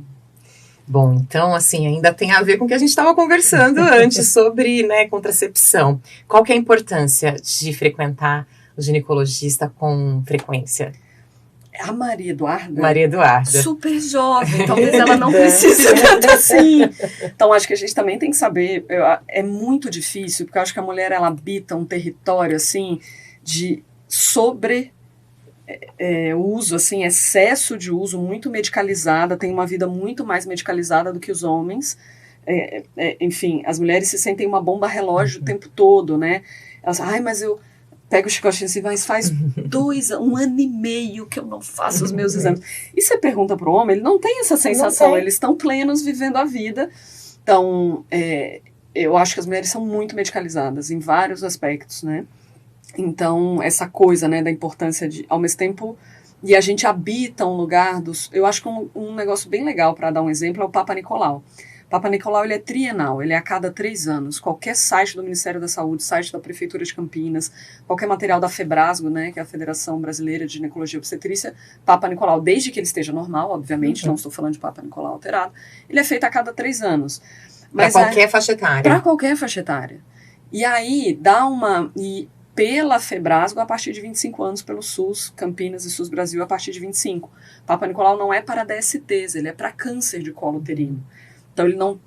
B: Bom, então, assim, ainda tem a ver com o que a gente estava conversando antes sobre, né, contracepção. Qual que é a importância de frequentar o ginecologista com frequência?
D: A Maria Eduarda?
B: Maria Eduarda.
D: Super jovem, talvez ela não precise tanto assim. Então, acho que a gente também tem que saber, é muito difícil, porque eu acho que a mulher, ela habita um território, assim, de uso, assim, excesso de uso, muito medicalizada, tem uma vida muito mais medicalizada do que os homens. Enfim, as mulheres se sentem uma bomba relógio o tempo todo, né? Elas, mas eu pego o chicotinho assim, mas faz 1 ano e meio que eu não faço os meus exames. E você pergunta para o homem, ele não tem essa sensação, eles estão plenos vivendo a vida. Então, eu acho que as mulheres são muito medicalizadas em vários aspectos, né? Então, essa coisa, né, da importância de, ao mesmo tempo, e a gente habita um lugar eu acho que um negócio bem legal, para dar um exemplo, é o Papa Nicolau. Papa Nicolau, ele é trienal, ele é a cada 3 anos. Qualquer site do Ministério da Saúde, site da Prefeitura de Campinas, qualquer material da FEBRASGO, né, que é a Federação Brasileira de Ginecologia e Obstetrícia, Papa Nicolau, desde que ele esteja normal, obviamente, não estou falando de Papa Nicolau alterado, ele é feito a cada 3 anos.
B: Para qualquer faixa etária.
D: Para qualquer faixa etária. E aí, pela FEBRASGO a partir de 25 anos, pelo SUS, Campinas e SUS Brasil a partir de 25. Papa Nicolau não é para DSTs, ele é para câncer de colo uterino. Então, ele não...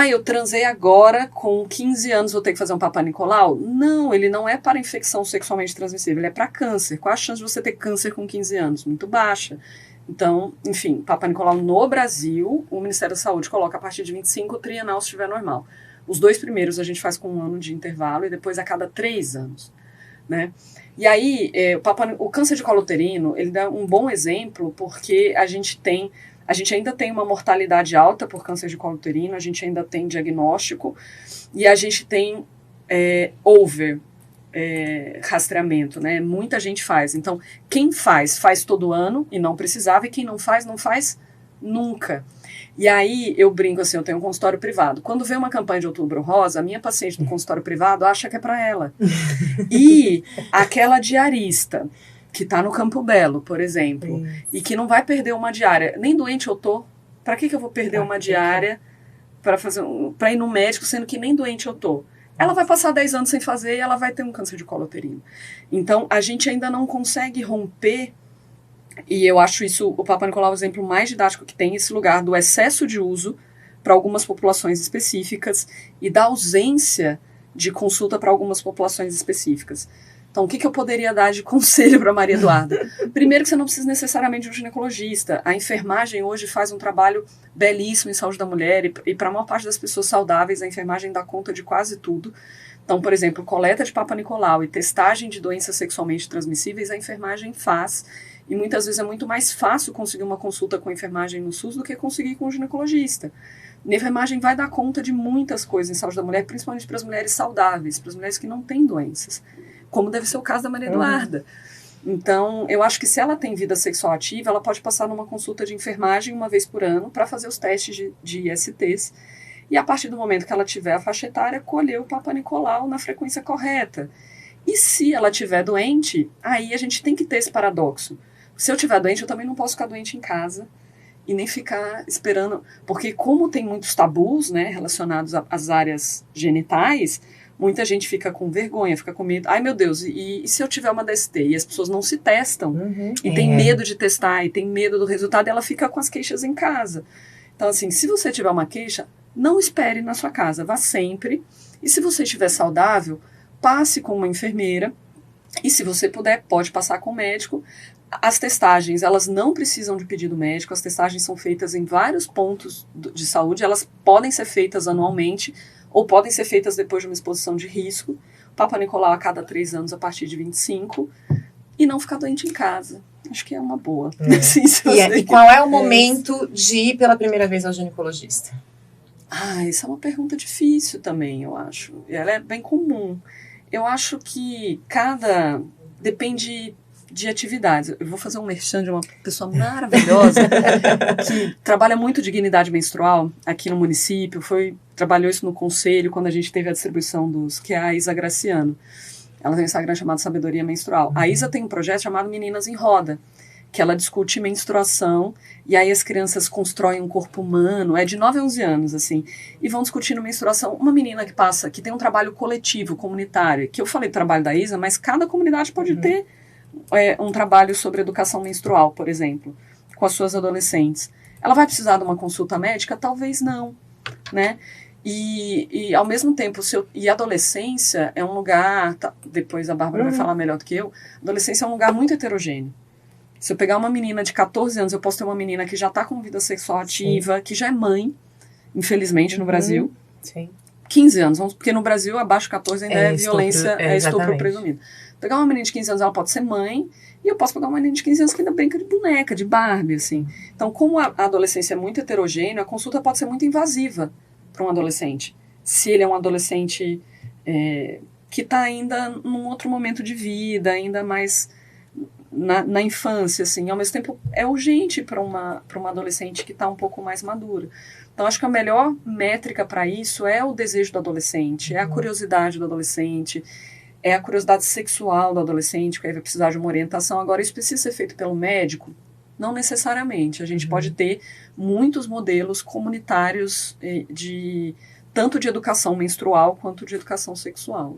D: eu transei agora, com 15 anos vou ter que fazer um Papa Nicolau? Não, ele não é para infecção sexualmente transmissível, ele é para câncer. Qual a chance de você ter câncer com 15 anos? Muito baixa. Então, enfim, Papa Nicolau no Brasil, o Ministério da Saúde coloca a partir de 25, trienal se estiver normal. Os 2 primeiros a gente faz com 1 ano de intervalo e depois a cada 3 anos, né? E aí, o câncer de colo uterino, ele dá um bom exemplo porque a gente ainda tem uma mortalidade alta por câncer de colo uterino, a gente ainda tem diagnóstico e a gente tem rastreamento, né? Muita gente faz. Então, quem faz todo ano e não precisava, e quem não faz nunca. E aí, eu brinco assim, eu tenho um consultório privado. Quando vem uma campanha de Outubro Rosa, a minha paciente do consultório privado acha que é para ela. E aquela diarista que está no Campo Belo, por exemplo, e que não vai perder uma diária. Nem doente eu tô. Para que eu vou perder uma diária para ir no médico, sendo que nem doente eu tô? Ela vai passar 10 anos sem fazer e ela vai ter um câncer de colo uterino. Então, a gente ainda não consegue romper, e eu acho isso, o Papa Nicolau é o exemplo mais didático que tem, esse lugar do excesso de uso para algumas populações específicas e da ausência de consulta para algumas populações específicas. Então, o que eu poderia dar de conselho para Maria Eduarda? Primeiro, que você não precisa necessariamente de um ginecologista. A enfermagem hoje faz um trabalho belíssimo em saúde da mulher e para a maior parte das pessoas saudáveis, a enfermagem dá conta de quase tudo. Então, por exemplo, coleta de Papa Nicolau e testagem de doenças sexualmente transmissíveis, a enfermagem faz. E muitas vezes é muito mais fácil conseguir uma consulta com a enfermagem no SUS do que conseguir com o ginecologista. E a enfermagem vai dar conta de muitas coisas em saúde da mulher, principalmente para as mulheres saudáveis, para as mulheres que não têm doenças, como deve ser o caso da Maria Eduarda. Então, eu acho que se ela tem vida sexual ativa, ela pode passar numa consulta de enfermagem 1 vez por ano para fazer os testes de ISTs. E a partir do momento que ela tiver a faixa etária, colher o Papa Nicolau na frequência correta. E se ela estiver doente, aí a gente tem que ter esse paradoxo. Se eu estiver doente, eu também não posso ficar doente em casa e nem ficar esperando. Porque como tem muitos tabus, né, relacionados às áreas genitais, muita gente fica com vergonha, fica com medo. Ai, meu Deus, e se eu tiver uma DST? E as pessoas não se testam. E tem medo de testar, e tem medo do resultado, e ela fica com as queixas em casa. Então, assim, se você tiver uma queixa, não espere na sua casa, vá sempre. E se você estiver saudável, passe com uma enfermeira. E se você puder, pode passar com o médico. As testagens, elas não precisam de pedido médico. As testagens são feitas em vários pontos de saúde. Elas podem ser feitas anualmente ou podem ser feitas depois de uma exposição de risco. Papa Nicolau a cada 3 anos, a partir de 25. E não ficar doente em casa. Acho que é uma boa. Assim,
B: E qual é o momento de ir pela primeira vez ao ginecologista?
D: Essa é uma pergunta difícil também, eu acho. Ela é bem comum. Eu acho que depende de atividades. Eu vou fazer um merchan de uma pessoa maravilhosa que trabalha muito dignidade menstrual aqui no município. Trabalhou isso no conselho quando a gente teve a distribuição que é a Isa Graciano. Ela tem um Instagram chamado Sabedoria Menstrual. A Isa tem um projeto chamado Meninas em Roda, que ela discute menstruação, e aí as crianças constroem um corpo humano, é de 9 a 11 anos, assim, e vão discutindo menstruação. Uma menina que tem um trabalho coletivo, comunitário, que eu falei do trabalho da Isa, mas cada comunidade pode ter um trabalho sobre educação menstrual, por exemplo, com as suas adolescentes. Ela vai precisar de uma consulta médica? Talvez não, né? E ao mesmo tempo, e a adolescência é um lugar, depois a Bárbara vai falar melhor do que eu, adolescência é um lugar muito heterogêneo. Se eu pegar uma menina de 14 anos, eu posso ter uma menina que já está com vida sexual ativa, que já é mãe, infelizmente, no Brasil.
C: Sim.
D: 15 anos, porque no Brasil, abaixo de 14 ainda é violência, estupro presumido. Pegar uma menina de 15 anos, ela pode ser mãe, e eu posso pegar uma menina de 15 anos que ainda brinca de boneca, de Barbie, assim. Então, como a adolescência é muito heterogênea, a consulta pode ser muito invasiva para um adolescente. Se ele é um adolescente que está ainda num outro momento de vida, ainda mais na infância, assim, ao mesmo tempo é urgente para uma adolescente que está um pouco mais madura. Então, acho que a melhor métrica para isso é o desejo do adolescente, é a curiosidade do adolescente, é a curiosidade sexual do adolescente, que aí vai precisar de uma orientação. Agora, isso precisa ser feito pelo médico? Não necessariamente. A gente pode ter muitos modelos comunitários tanto de educação menstrual quanto de educação sexual.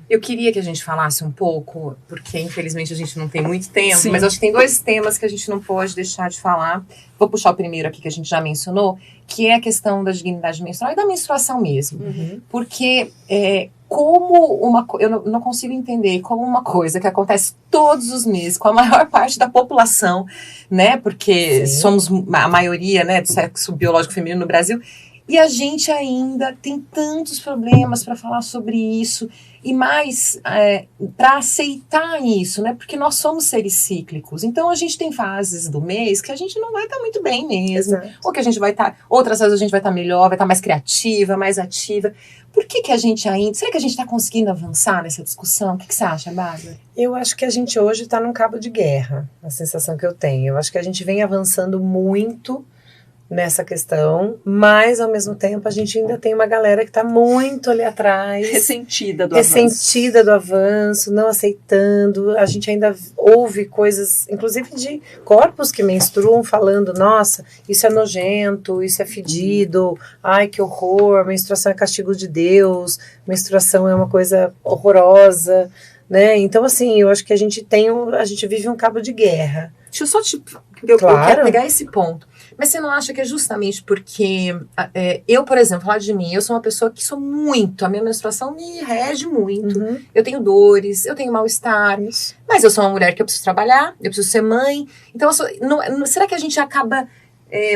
B: Eu queria que a gente falasse um pouco, porque infelizmente a gente não tem muito tempo,
D: Sim.
B: mas acho que tem 2 temas que a gente não pode deixar de falar. Vou puxar o primeiro aqui que a gente já mencionou, que é a questão da dignidade menstrual e da menstruação mesmo. Porque eu não consigo entender como uma coisa que acontece todos os meses com a maior parte da população, né? Porque somos a maioria, né, do sexo biológico feminino no Brasil. E a gente ainda tem tantos problemas para falar sobre isso e mais para aceitar isso, né? Porque nós somos seres cíclicos. Então a gente tem fases do mês que a gente não vai estar muito bem mesmo. Exato. Ou que a gente vai estar, outras vezes a gente vai estar melhor, vai estar mais criativa, mais ativa. Por que a gente ainda... Será que a gente está conseguindo avançar nessa discussão? O que você acha, Bárbara?
C: Eu acho que a gente hoje está num cabo de guerra, a sensação que eu tenho. Eu acho que a gente vem avançando muito nessa questão, mas ao mesmo tempo a gente ainda tem uma galera que está muito ali atrás,
D: ressentida do
C: avanço, não aceitando. A gente ainda ouve coisas, inclusive de corpos que menstruam falando, nossa, isso é nojento, isso é fedido, ai que horror, menstruação é castigo de Deus, menstruação é uma coisa horrorosa, né? Então assim, eu acho que a gente vive um cabo de guerra.
B: Deixa eu só eu quero pegar esse ponto. Mas você não acha que é justamente porque eu, por exemplo, falar de mim, eu sou uma pessoa que sou muito, a minha menstruação me rege muito. Eu tenho dores, eu tenho mal-estar, mas eu sou uma mulher que eu preciso trabalhar, eu preciso ser mãe. Então, será que a gente acaba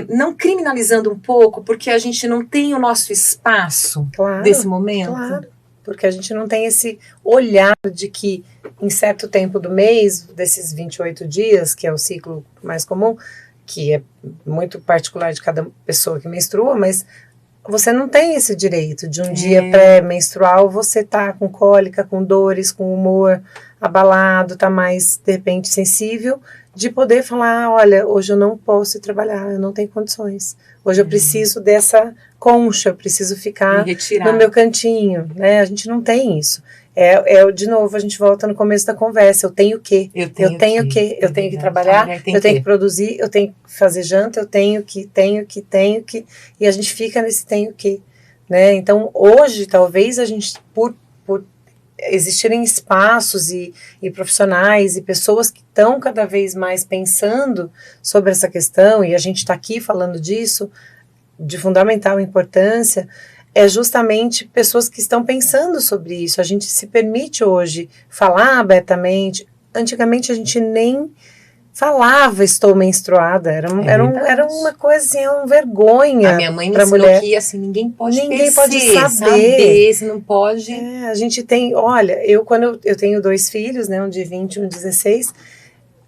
B: não criminalizando um pouco porque a gente não tem o nosso espaço desse momento?
C: Claro, porque a gente não tem esse olhar de que em certo tempo do mês, desses 28 dias, que é o ciclo mais comum, que é muito particular de cada pessoa que menstrua, mas você não tem esse direito de um dia pré-menstrual você tá com cólica, com dores, com humor abalado, tá mais, de repente, sensível, de poder falar, olha, hoje eu não posso ir trabalhar, eu não tenho condições. Hoje eu preciso dessa concha, eu preciso ficar no meu cantinho, né? A gente não tem isso. De novo, a gente volta no começo da conversa. Eu tenho que trabalhar, eu tenho que produzir, eu tenho que fazer janta, eu tenho que, e a gente fica nesse tenho que, né? Então, hoje, talvez a gente, por existirem espaços e profissionais e pessoas que estão cada vez mais pensando sobre essa questão, e a gente está aqui falando disso, de fundamental importância é justamente pessoas que estão pensando sobre isso. A gente se permite hoje falar abertamente. Antigamente a gente nem falava estou menstruada, era uma coisa assim, uma vergonha.
B: A minha mãe me
C: pra
B: ensinou
C: mulher.
B: que assim, ninguém pode
C: saber.
B: você não pode.
C: A gente tem, olha, quando eu tenho 2 filhos, né, um de 20 e um de 16,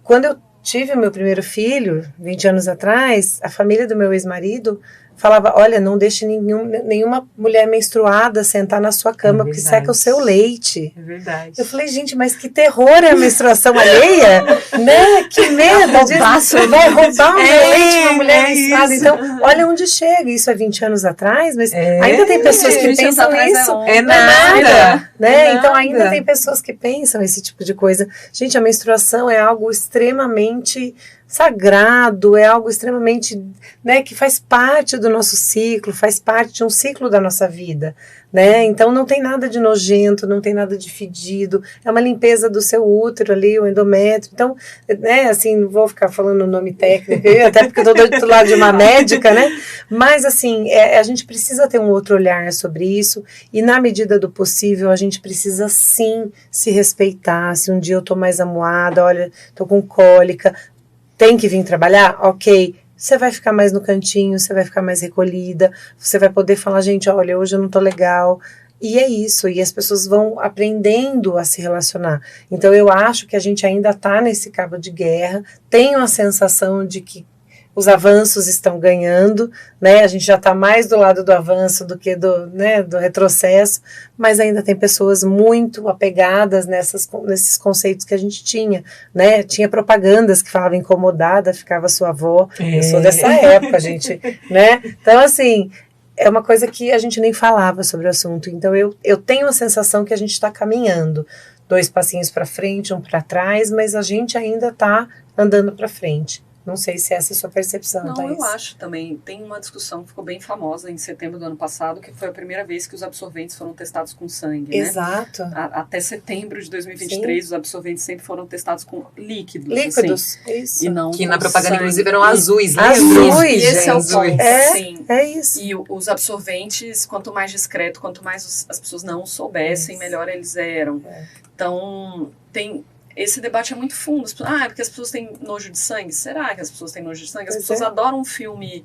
C: quando eu tive o meu primeiro filho, 20 anos atrás, a família do meu ex-marido falava, olha, não deixe nenhuma mulher menstruada sentar na sua cama, porque seca o seu leite.
B: É verdade.
C: Eu falei, gente, mas que terror é a menstruação alheia, né? Que medo disso. Vai roubar o meu leite uma mulher menstruada. Então, olha onde chega. Isso é 20 anos atrás, mas ainda tem pessoas que pensam isso.
B: É nada.
C: Né? Então, ainda tem pessoas que pensam esse tipo de coisa. Gente, a menstruação é algo extremamente sagrado, é algo extremamente, né, que faz parte do nosso ciclo, faz parte de um ciclo da nossa vida, né, então não tem nada de nojento, não tem nada de fedido, é uma limpeza do seu útero ali, o endométrio, então, né, assim, não vou ficar falando o nome técnico, até porque eu estou do lado de uma médica, né, mas assim, a gente precisa ter um outro olhar sobre isso, e na medida do possível, a gente precisa sim se respeitar. Se um dia eu estou mais amuada, olha, estou com cólica, tem que vir trabalhar? Ok. Você vai ficar mais no cantinho, você vai ficar mais recolhida, você vai poder falar, gente, olha, hoje eu não tô legal. E é isso, e as pessoas vão aprendendo a se relacionar. Então eu acho que a gente ainda tá nesse cabo de guerra, tenho a sensação de que os avanços estão ganhando, né? A gente já está mais do lado do avanço do que do retrocesso, mas ainda tem pessoas muito apegadas nesses conceitos que a gente tinha, né? Tinha propagandas que falavam incomodada, ficava sua avó. Eu sou dessa época, gente, né? Então, assim, é uma coisa que a gente nem falava sobre o assunto. Então, eu tenho a sensação que a gente está caminhando 2 passinhos para frente, 1 para trás, mas a gente ainda está andando para frente. Não sei se essa é a sua percepção,
D: Não,
C: Thaís.
D: eu acho também. Tem uma discussão que ficou bem famosa em setembro do ano passado, que foi a primeira vez que os absorventes foram testados com sangue,
C: Exato.
D: né? Até setembro de 2023, Sim. Os absorventes sempre foram testados com líquidos.
C: Líquidos,
D: assim,
C: isso.
D: E não
B: que
D: com
B: na propaganda,
D: sangue.
B: inclusive, eram azuis.
C: Azuis,
D: Esse é o ponto.
C: É isso.
D: E os absorventes, quanto mais discreto, quanto mais as pessoas não soubessem, melhor eles eram. Então, esse debate é muito fundo. Porque as pessoas têm nojo de sangue? Será que as pessoas têm nojo de sangue? As pessoas adoram um filme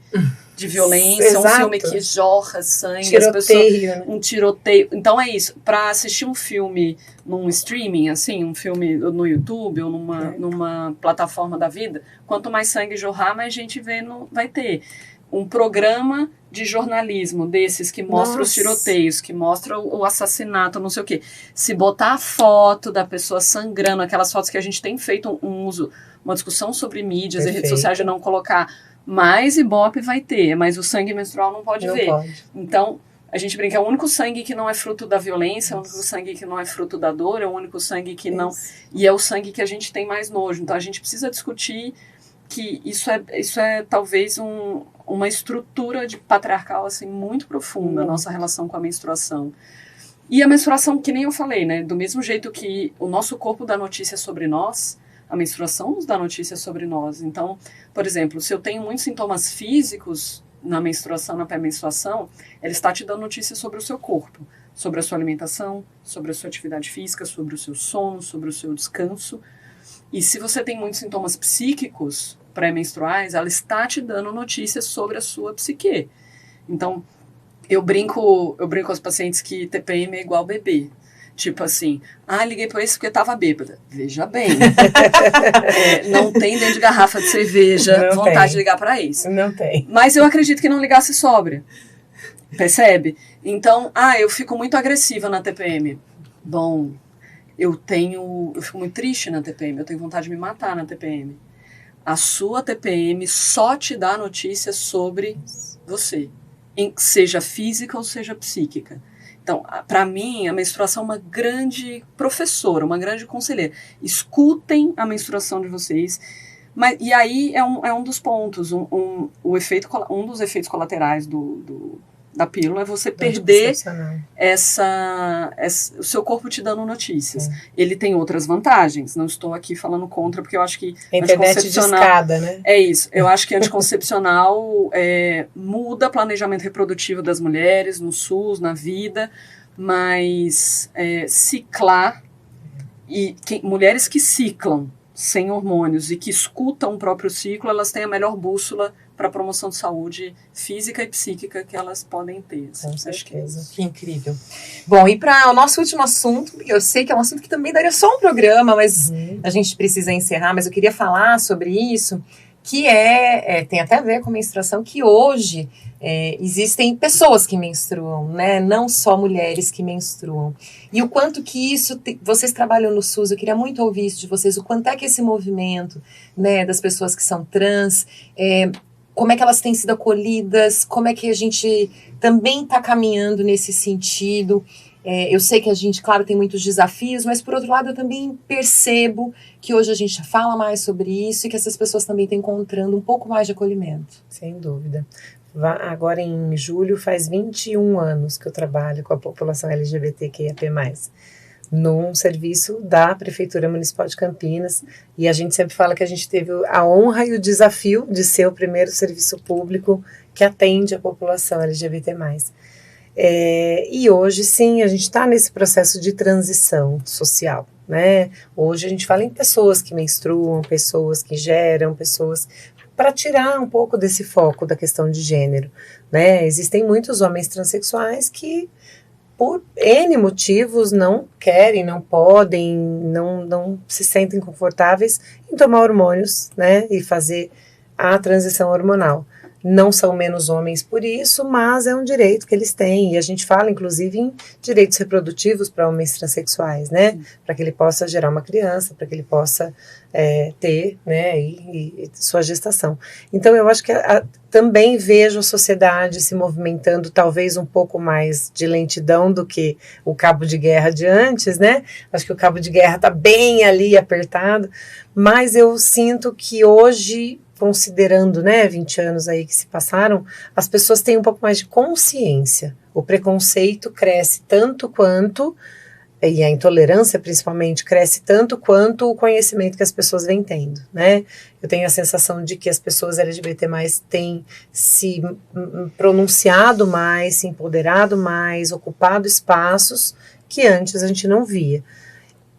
D: de violência, um filme que jorra sangue.
C: Tiroteio.
D: Um tiroteio. Então é isso. Para assistir um filme num streaming, assim, um filme no YouTube ou numa plataforma da vida, quanto mais sangue jorrar, mais gente vai ter. Um programa de jornalismo desses que mostra os tiroteios, que mostra o assassinato, não sei o quê. Se botar a foto da pessoa sangrando, aquelas fotos que a gente tem feito uma discussão sobre mídias e redes sociais de não colocar, mais Ibope vai ter, mas o sangue menstrual não pode ver. Então, a gente brinca, é o único sangue que não é fruto da violência, é o único sangue que não é fruto da dor, é o único sangue que não... E é o sangue que a gente tem mais nojo. Então, a gente precisa discutir que isso é talvez uma estrutura de patriarcal assim, muito profunda, a nossa relação com a menstruação. E a menstruação, que nem eu falei, né? Do mesmo jeito que o nosso corpo dá notícia sobre nós, a menstruação nos dá notícia sobre nós. Então, por exemplo, se eu tenho muitos sintomas físicos na menstruação, na pré-menstruação, ela está te dando notícia sobre o seu corpo, sobre a sua alimentação, sobre a sua atividade física, sobre o seu sono, sobre o seu descanso. E se você tem muitos sintomas psíquicos pré-menstruais, ela está te dando notícias sobre a sua psique. Então, eu brinco com os pacientes que TPM é igual bebê. Tipo assim, liguei para esse porque estava bêbada. Veja bem. Não tem dentro de garrafa de cerveja
C: não
D: vontade
C: tem.
D: de ligar para isso.
C: Não tem.
D: Mas eu acredito que não ligasse sóbria. Percebe? Então, eu fico muito agressiva na TPM. Bom, eu fico muito triste na TPM, eu tenho vontade de me matar na TPM. A sua TPM só te dá notícias sobre você, seja física ou seja psíquica. Então, para mim, a menstruação é uma grande professora, uma grande conselheira. Escutem a menstruação de vocês. E aí é um dos pontos, um dos efeitos colaterais da pílula é você perder o seu corpo te dando notícias. Ele tem outras vantagens, não estou aqui falando contra, porque eu acho que
C: a internet de escada, né?
D: É isso, eu acho que anticoncepcional muda o planejamento reprodutivo das mulheres, no SUS, na vida, mas ciclar, e mulheres que ciclam sem hormônios e que escutam o próprio ciclo, elas têm a melhor bússola para a promoção de saúde física e psíquica que elas podem ter.
C: Com certeza.
B: Que incrível. Bom, e para o nosso último assunto, eu sei que é um assunto que também daria só um programa, mas a gente precisa encerrar, mas eu queria falar sobre isso, que tem até a ver com menstruação, que hoje existem pessoas que menstruam, né? Não só mulheres que menstruam. E o quanto que isso, vocês trabalham no SUS, eu queria muito ouvir isso de vocês, o quanto é que esse movimento, né, das pessoas que são trans, como é que elas têm sido acolhidas, como é que a gente também está caminhando nesse sentido. Eu sei que a gente, claro, tem muitos desafios, mas por outro lado eu também percebo que hoje a gente fala mais sobre isso e que essas pessoas também estão encontrando um pouco mais de acolhimento.
C: Sem dúvida. Agora em julho faz 21 anos que eu trabalho com a população LGBTQIAP+, num serviço da Prefeitura Municipal de Campinas, e a gente sempre fala que a gente teve a honra e o desafio de ser o primeiro serviço público que atende a população LGBT+. E hoje, sim, a gente está nesse processo de transição social, né? Hoje a gente fala em pessoas que menstruam, pessoas que geram, pessoas... para tirar um pouco desse foco da questão de gênero, né? Existem muitos homens transexuais que, por N motivos, não querem, não podem, não se sentem confortáveis em tomar hormônios, né? E fazer a transição hormonal. Não são menos homens por isso, mas é um direito que eles têm. E a gente fala, inclusive, em direitos reprodutivos para homens transexuais, né? Para que ele possa gerar uma criança, para que ele possa ter, né, e sua gestação. Então, eu acho que também vejo a sociedade se movimentando talvez um pouco mais de lentidão do que o cabo de guerra de antes, né? Acho que o cabo de guerra está bem ali apertado, mas eu sinto que hoje, considerando, né, 20 anos aí que se passaram, as pessoas têm um pouco mais de consciência. O preconceito cresce tanto quanto, e a intolerância principalmente, cresce tanto quanto o conhecimento que as pessoas vêm tendo, né? Eu tenho a sensação de que as pessoas LGBT+, têm se pronunciado mais, se empoderado mais, ocupado espaços que antes a gente não via.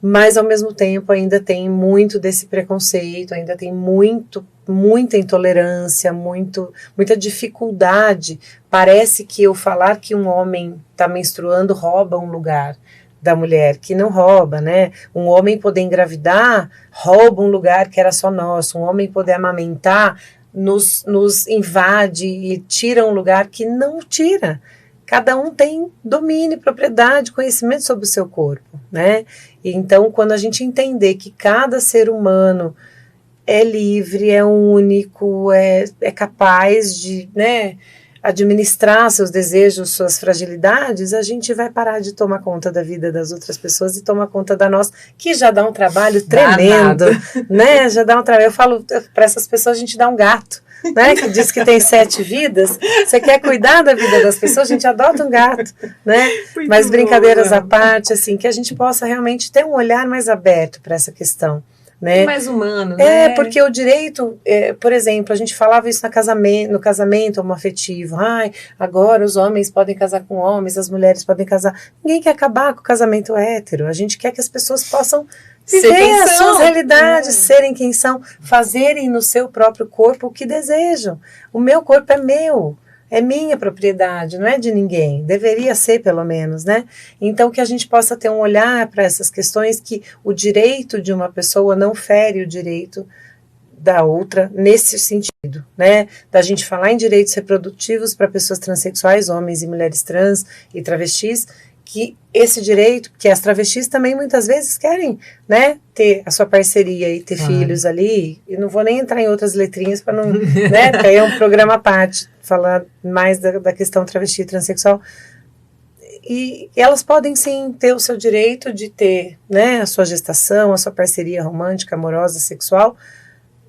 C: Mas, ao mesmo tempo, ainda tem muito desse preconceito, ainda tem muita intolerância, muita dificuldade. Parece que eu falar que um homem está menstruando rouba um lugar da mulher, que não rouba, né? Um homem poder engravidar rouba um lugar que era só nosso. Um homem poder amamentar nos invade e tira um lugar que não tira. Cada um tem domínio, propriedade, conhecimento sobre o seu corpo, né? Então, quando a gente entender que cada ser humano é livre, é único, é capaz de, né, administrar seus desejos, suas fragilidades, a gente vai parar de tomar conta da vida das outras pessoas e tomar conta da nossa, que já dá um trabalho tremendo, né? Já dá um trabalho. Eu falo para essas pessoas, a gente dá um gato, né? Que diz que tem 7 vidas. Você quer cuidar da vida das pessoas, a gente adota um gato, né? Muito Mas brincadeiras à parte, assim, que a gente possa realmente ter um olhar mais aberto para essa questão. Né?
B: Mais humano, né?
C: Porque o direito, por exemplo, a gente falava isso no casamento homoafetivo. Agora os homens podem casar com homens, as mulheres podem casar. Ninguém quer acabar com o casamento hétero. A gente quer que as pessoas possam viver as suas realidades, serem quem são, fazerem no seu próprio corpo o que desejam. O meu corpo é meu. É minha propriedade, não é de ninguém. Deveria ser, pelo menos, né? Então, que a gente possa ter um olhar para essas questões, que o direito de uma pessoa não fere o direito da outra nesse sentido, né? Da gente falar em direitos reprodutivos para pessoas transexuais, homens e mulheres trans e travestis, que esse direito, que as travestis também muitas vezes querem, né, ter a sua parceria e ter filhos ali, e não vou nem entrar em outras letrinhas para não, né, porque aí é um programa à parte, falar mais da questão travesti e transexual, e elas podem sim ter o seu direito de ter, né, a sua gestação, a sua parceria romântica, amorosa, sexual,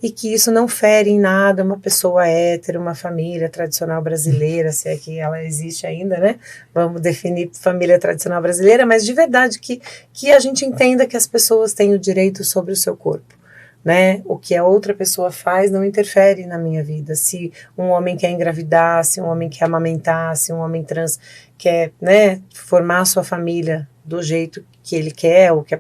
C: e que isso não fere em nada uma pessoa hétero, uma família tradicional brasileira, se é que ela existe ainda, né? Vamos definir família tradicional brasileira, mas de verdade que a gente entenda que as pessoas têm o direito sobre o seu corpo, né? O que a outra pessoa faz não interfere na minha vida. Se um homem quer engravidar, se um homem quer amamentar, se um homem trans quer, né, formar a sua família do jeito que ele quer, ou que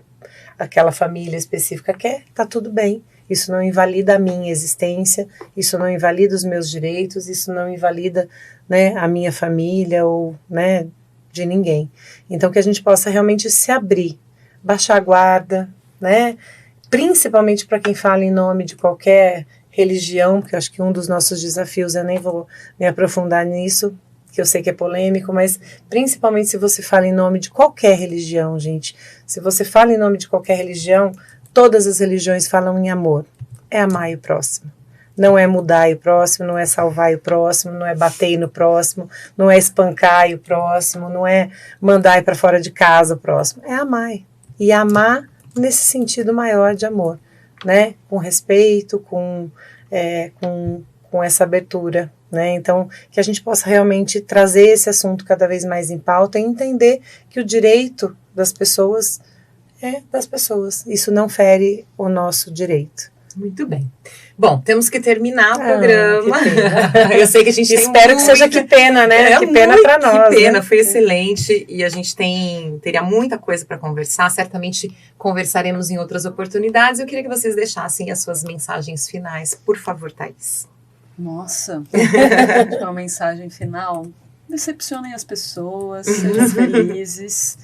C: aquela família específica quer, tá tudo bem. Isso não invalida a minha existência, isso não invalida os meus direitos, isso não invalida, né, a minha família ou, né, de ninguém. Então que a gente possa realmente se abrir, baixar a guarda, né, principalmente para quem fala em nome de qualquer religião, porque eu acho que um dos nossos desafios, eu nem vou me aprofundar nisso, que eu sei que é polêmico, mas principalmente se você fala em nome de qualquer religião, gente. Se você fala em nome de qualquer religião, todas as religiões falam em amor. É amar o próximo. Não é mudar o próximo, não é salvar o próximo, não é bater no próximo, não é espancar o próximo, não é mandar para fora de casa o próximo. É amar. E amar nesse sentido maior de amor, né? Com respeito, com essa abertura, né? Então, que a gente possa realmente trazer esse assunto cada vez mais em pauta e entender que o direito das pessoas é das pessoas. Isso não fere o nosso direito.
B: Muito bem. Bom, temos que terminar o programa. Eu sei que a gente
C: espero que seja que pena, né? Que pena para nós.
B: Que pena,
C: né?
B: Foi excelente e a gente teria muita coisa para conversar. Certamente conversaremos em outras oportunidades. Eu queria que vocês deixassem as suas mensagens finais, por favor, Thaís.
D: Nossa, uma mensagem final. Decepcionem as pessoas, sejam felizes.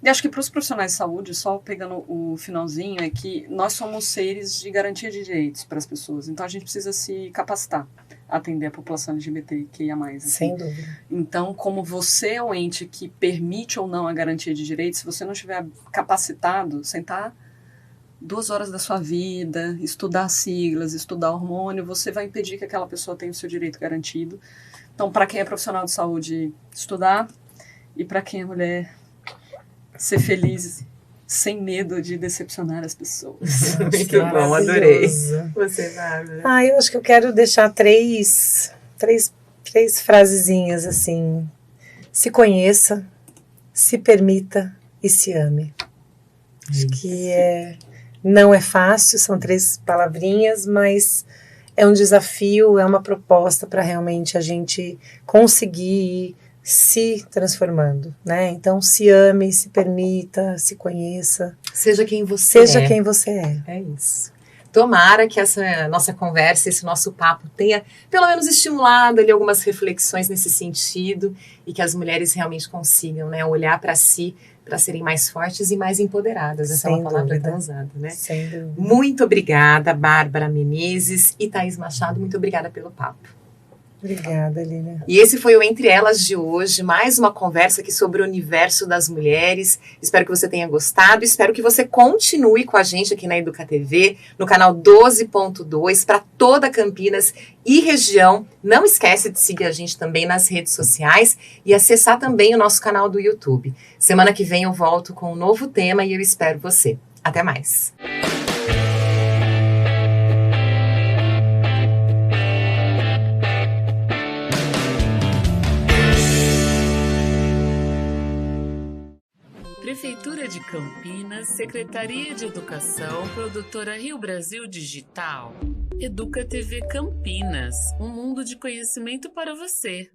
D: E acho que para os profissionais de saúde, só pegando o finalzinho, é que nós somos seres de garantia de direitos para as pessoas. Então a gente precisa se capacitar a atender a população LGBTQIA+. Assim.
C: Sem dúvida.
D: Então, como você é o ente que permite ou não a garantia de direitos, se você não estiver capacitado, sentar 2 horas da sua vida, estudar siglas, estudar hormônio, você vai impedir que aquela pessoa tenha o seu direito garantido. Então, para quem é profissional de saúde, estudar, e para quem é mulher, ser feliz, sem medo de decepcionar as pessoas.
B: Muito bom, adorei. Você, Bárbara?
C: Eu acho que eu quero deixar três frasezinhas assim. Se conheça, se permita e se ame. Acho que não é fácil, são 3 palavrinhas, mas é um desafio, é uma proposta para realmente a gente conseguir ir se transformando, né? Então se ame, se permita, se conheça.
B: Seja quem você é.
C: Seja quem você é.
B: É isso. Tomara que essa nossa conversa, esse nosso papo tenha pelo menos estimulado ali algumas reflexões nesse sentido e que as mulheres realmente consigam, né, olhar para si para serem mais fortes e mais empoderadas. Essa é uma palavra tão usada, né?
C: Sem dúvida.
B: Muito obrigada, Bárbara Menezes e Thaís Machado. Muito obrigada pelo papo.
C: Obrigada, Lívia.
B: E esse foi o Entre Elas de hoje, mais uma conversa aqui sobre o universo das mulheres. Espero que você tenha gostado, espero que você continue com a gente aqui na Educa TV, no canal 12.2, para toda Campinas e região. Não esquece de seguir a gente também nas redes sociais e acessar também o nosso canal do YouTube. Semana que vem eu volto com um novo tema e eu espero você. Até mais!
G: Prefeitura de Campinas, Secretaria de Educação, Produtora Rio Brasil Digital. Educa TV Campinas, um mundo de conhecimento para você.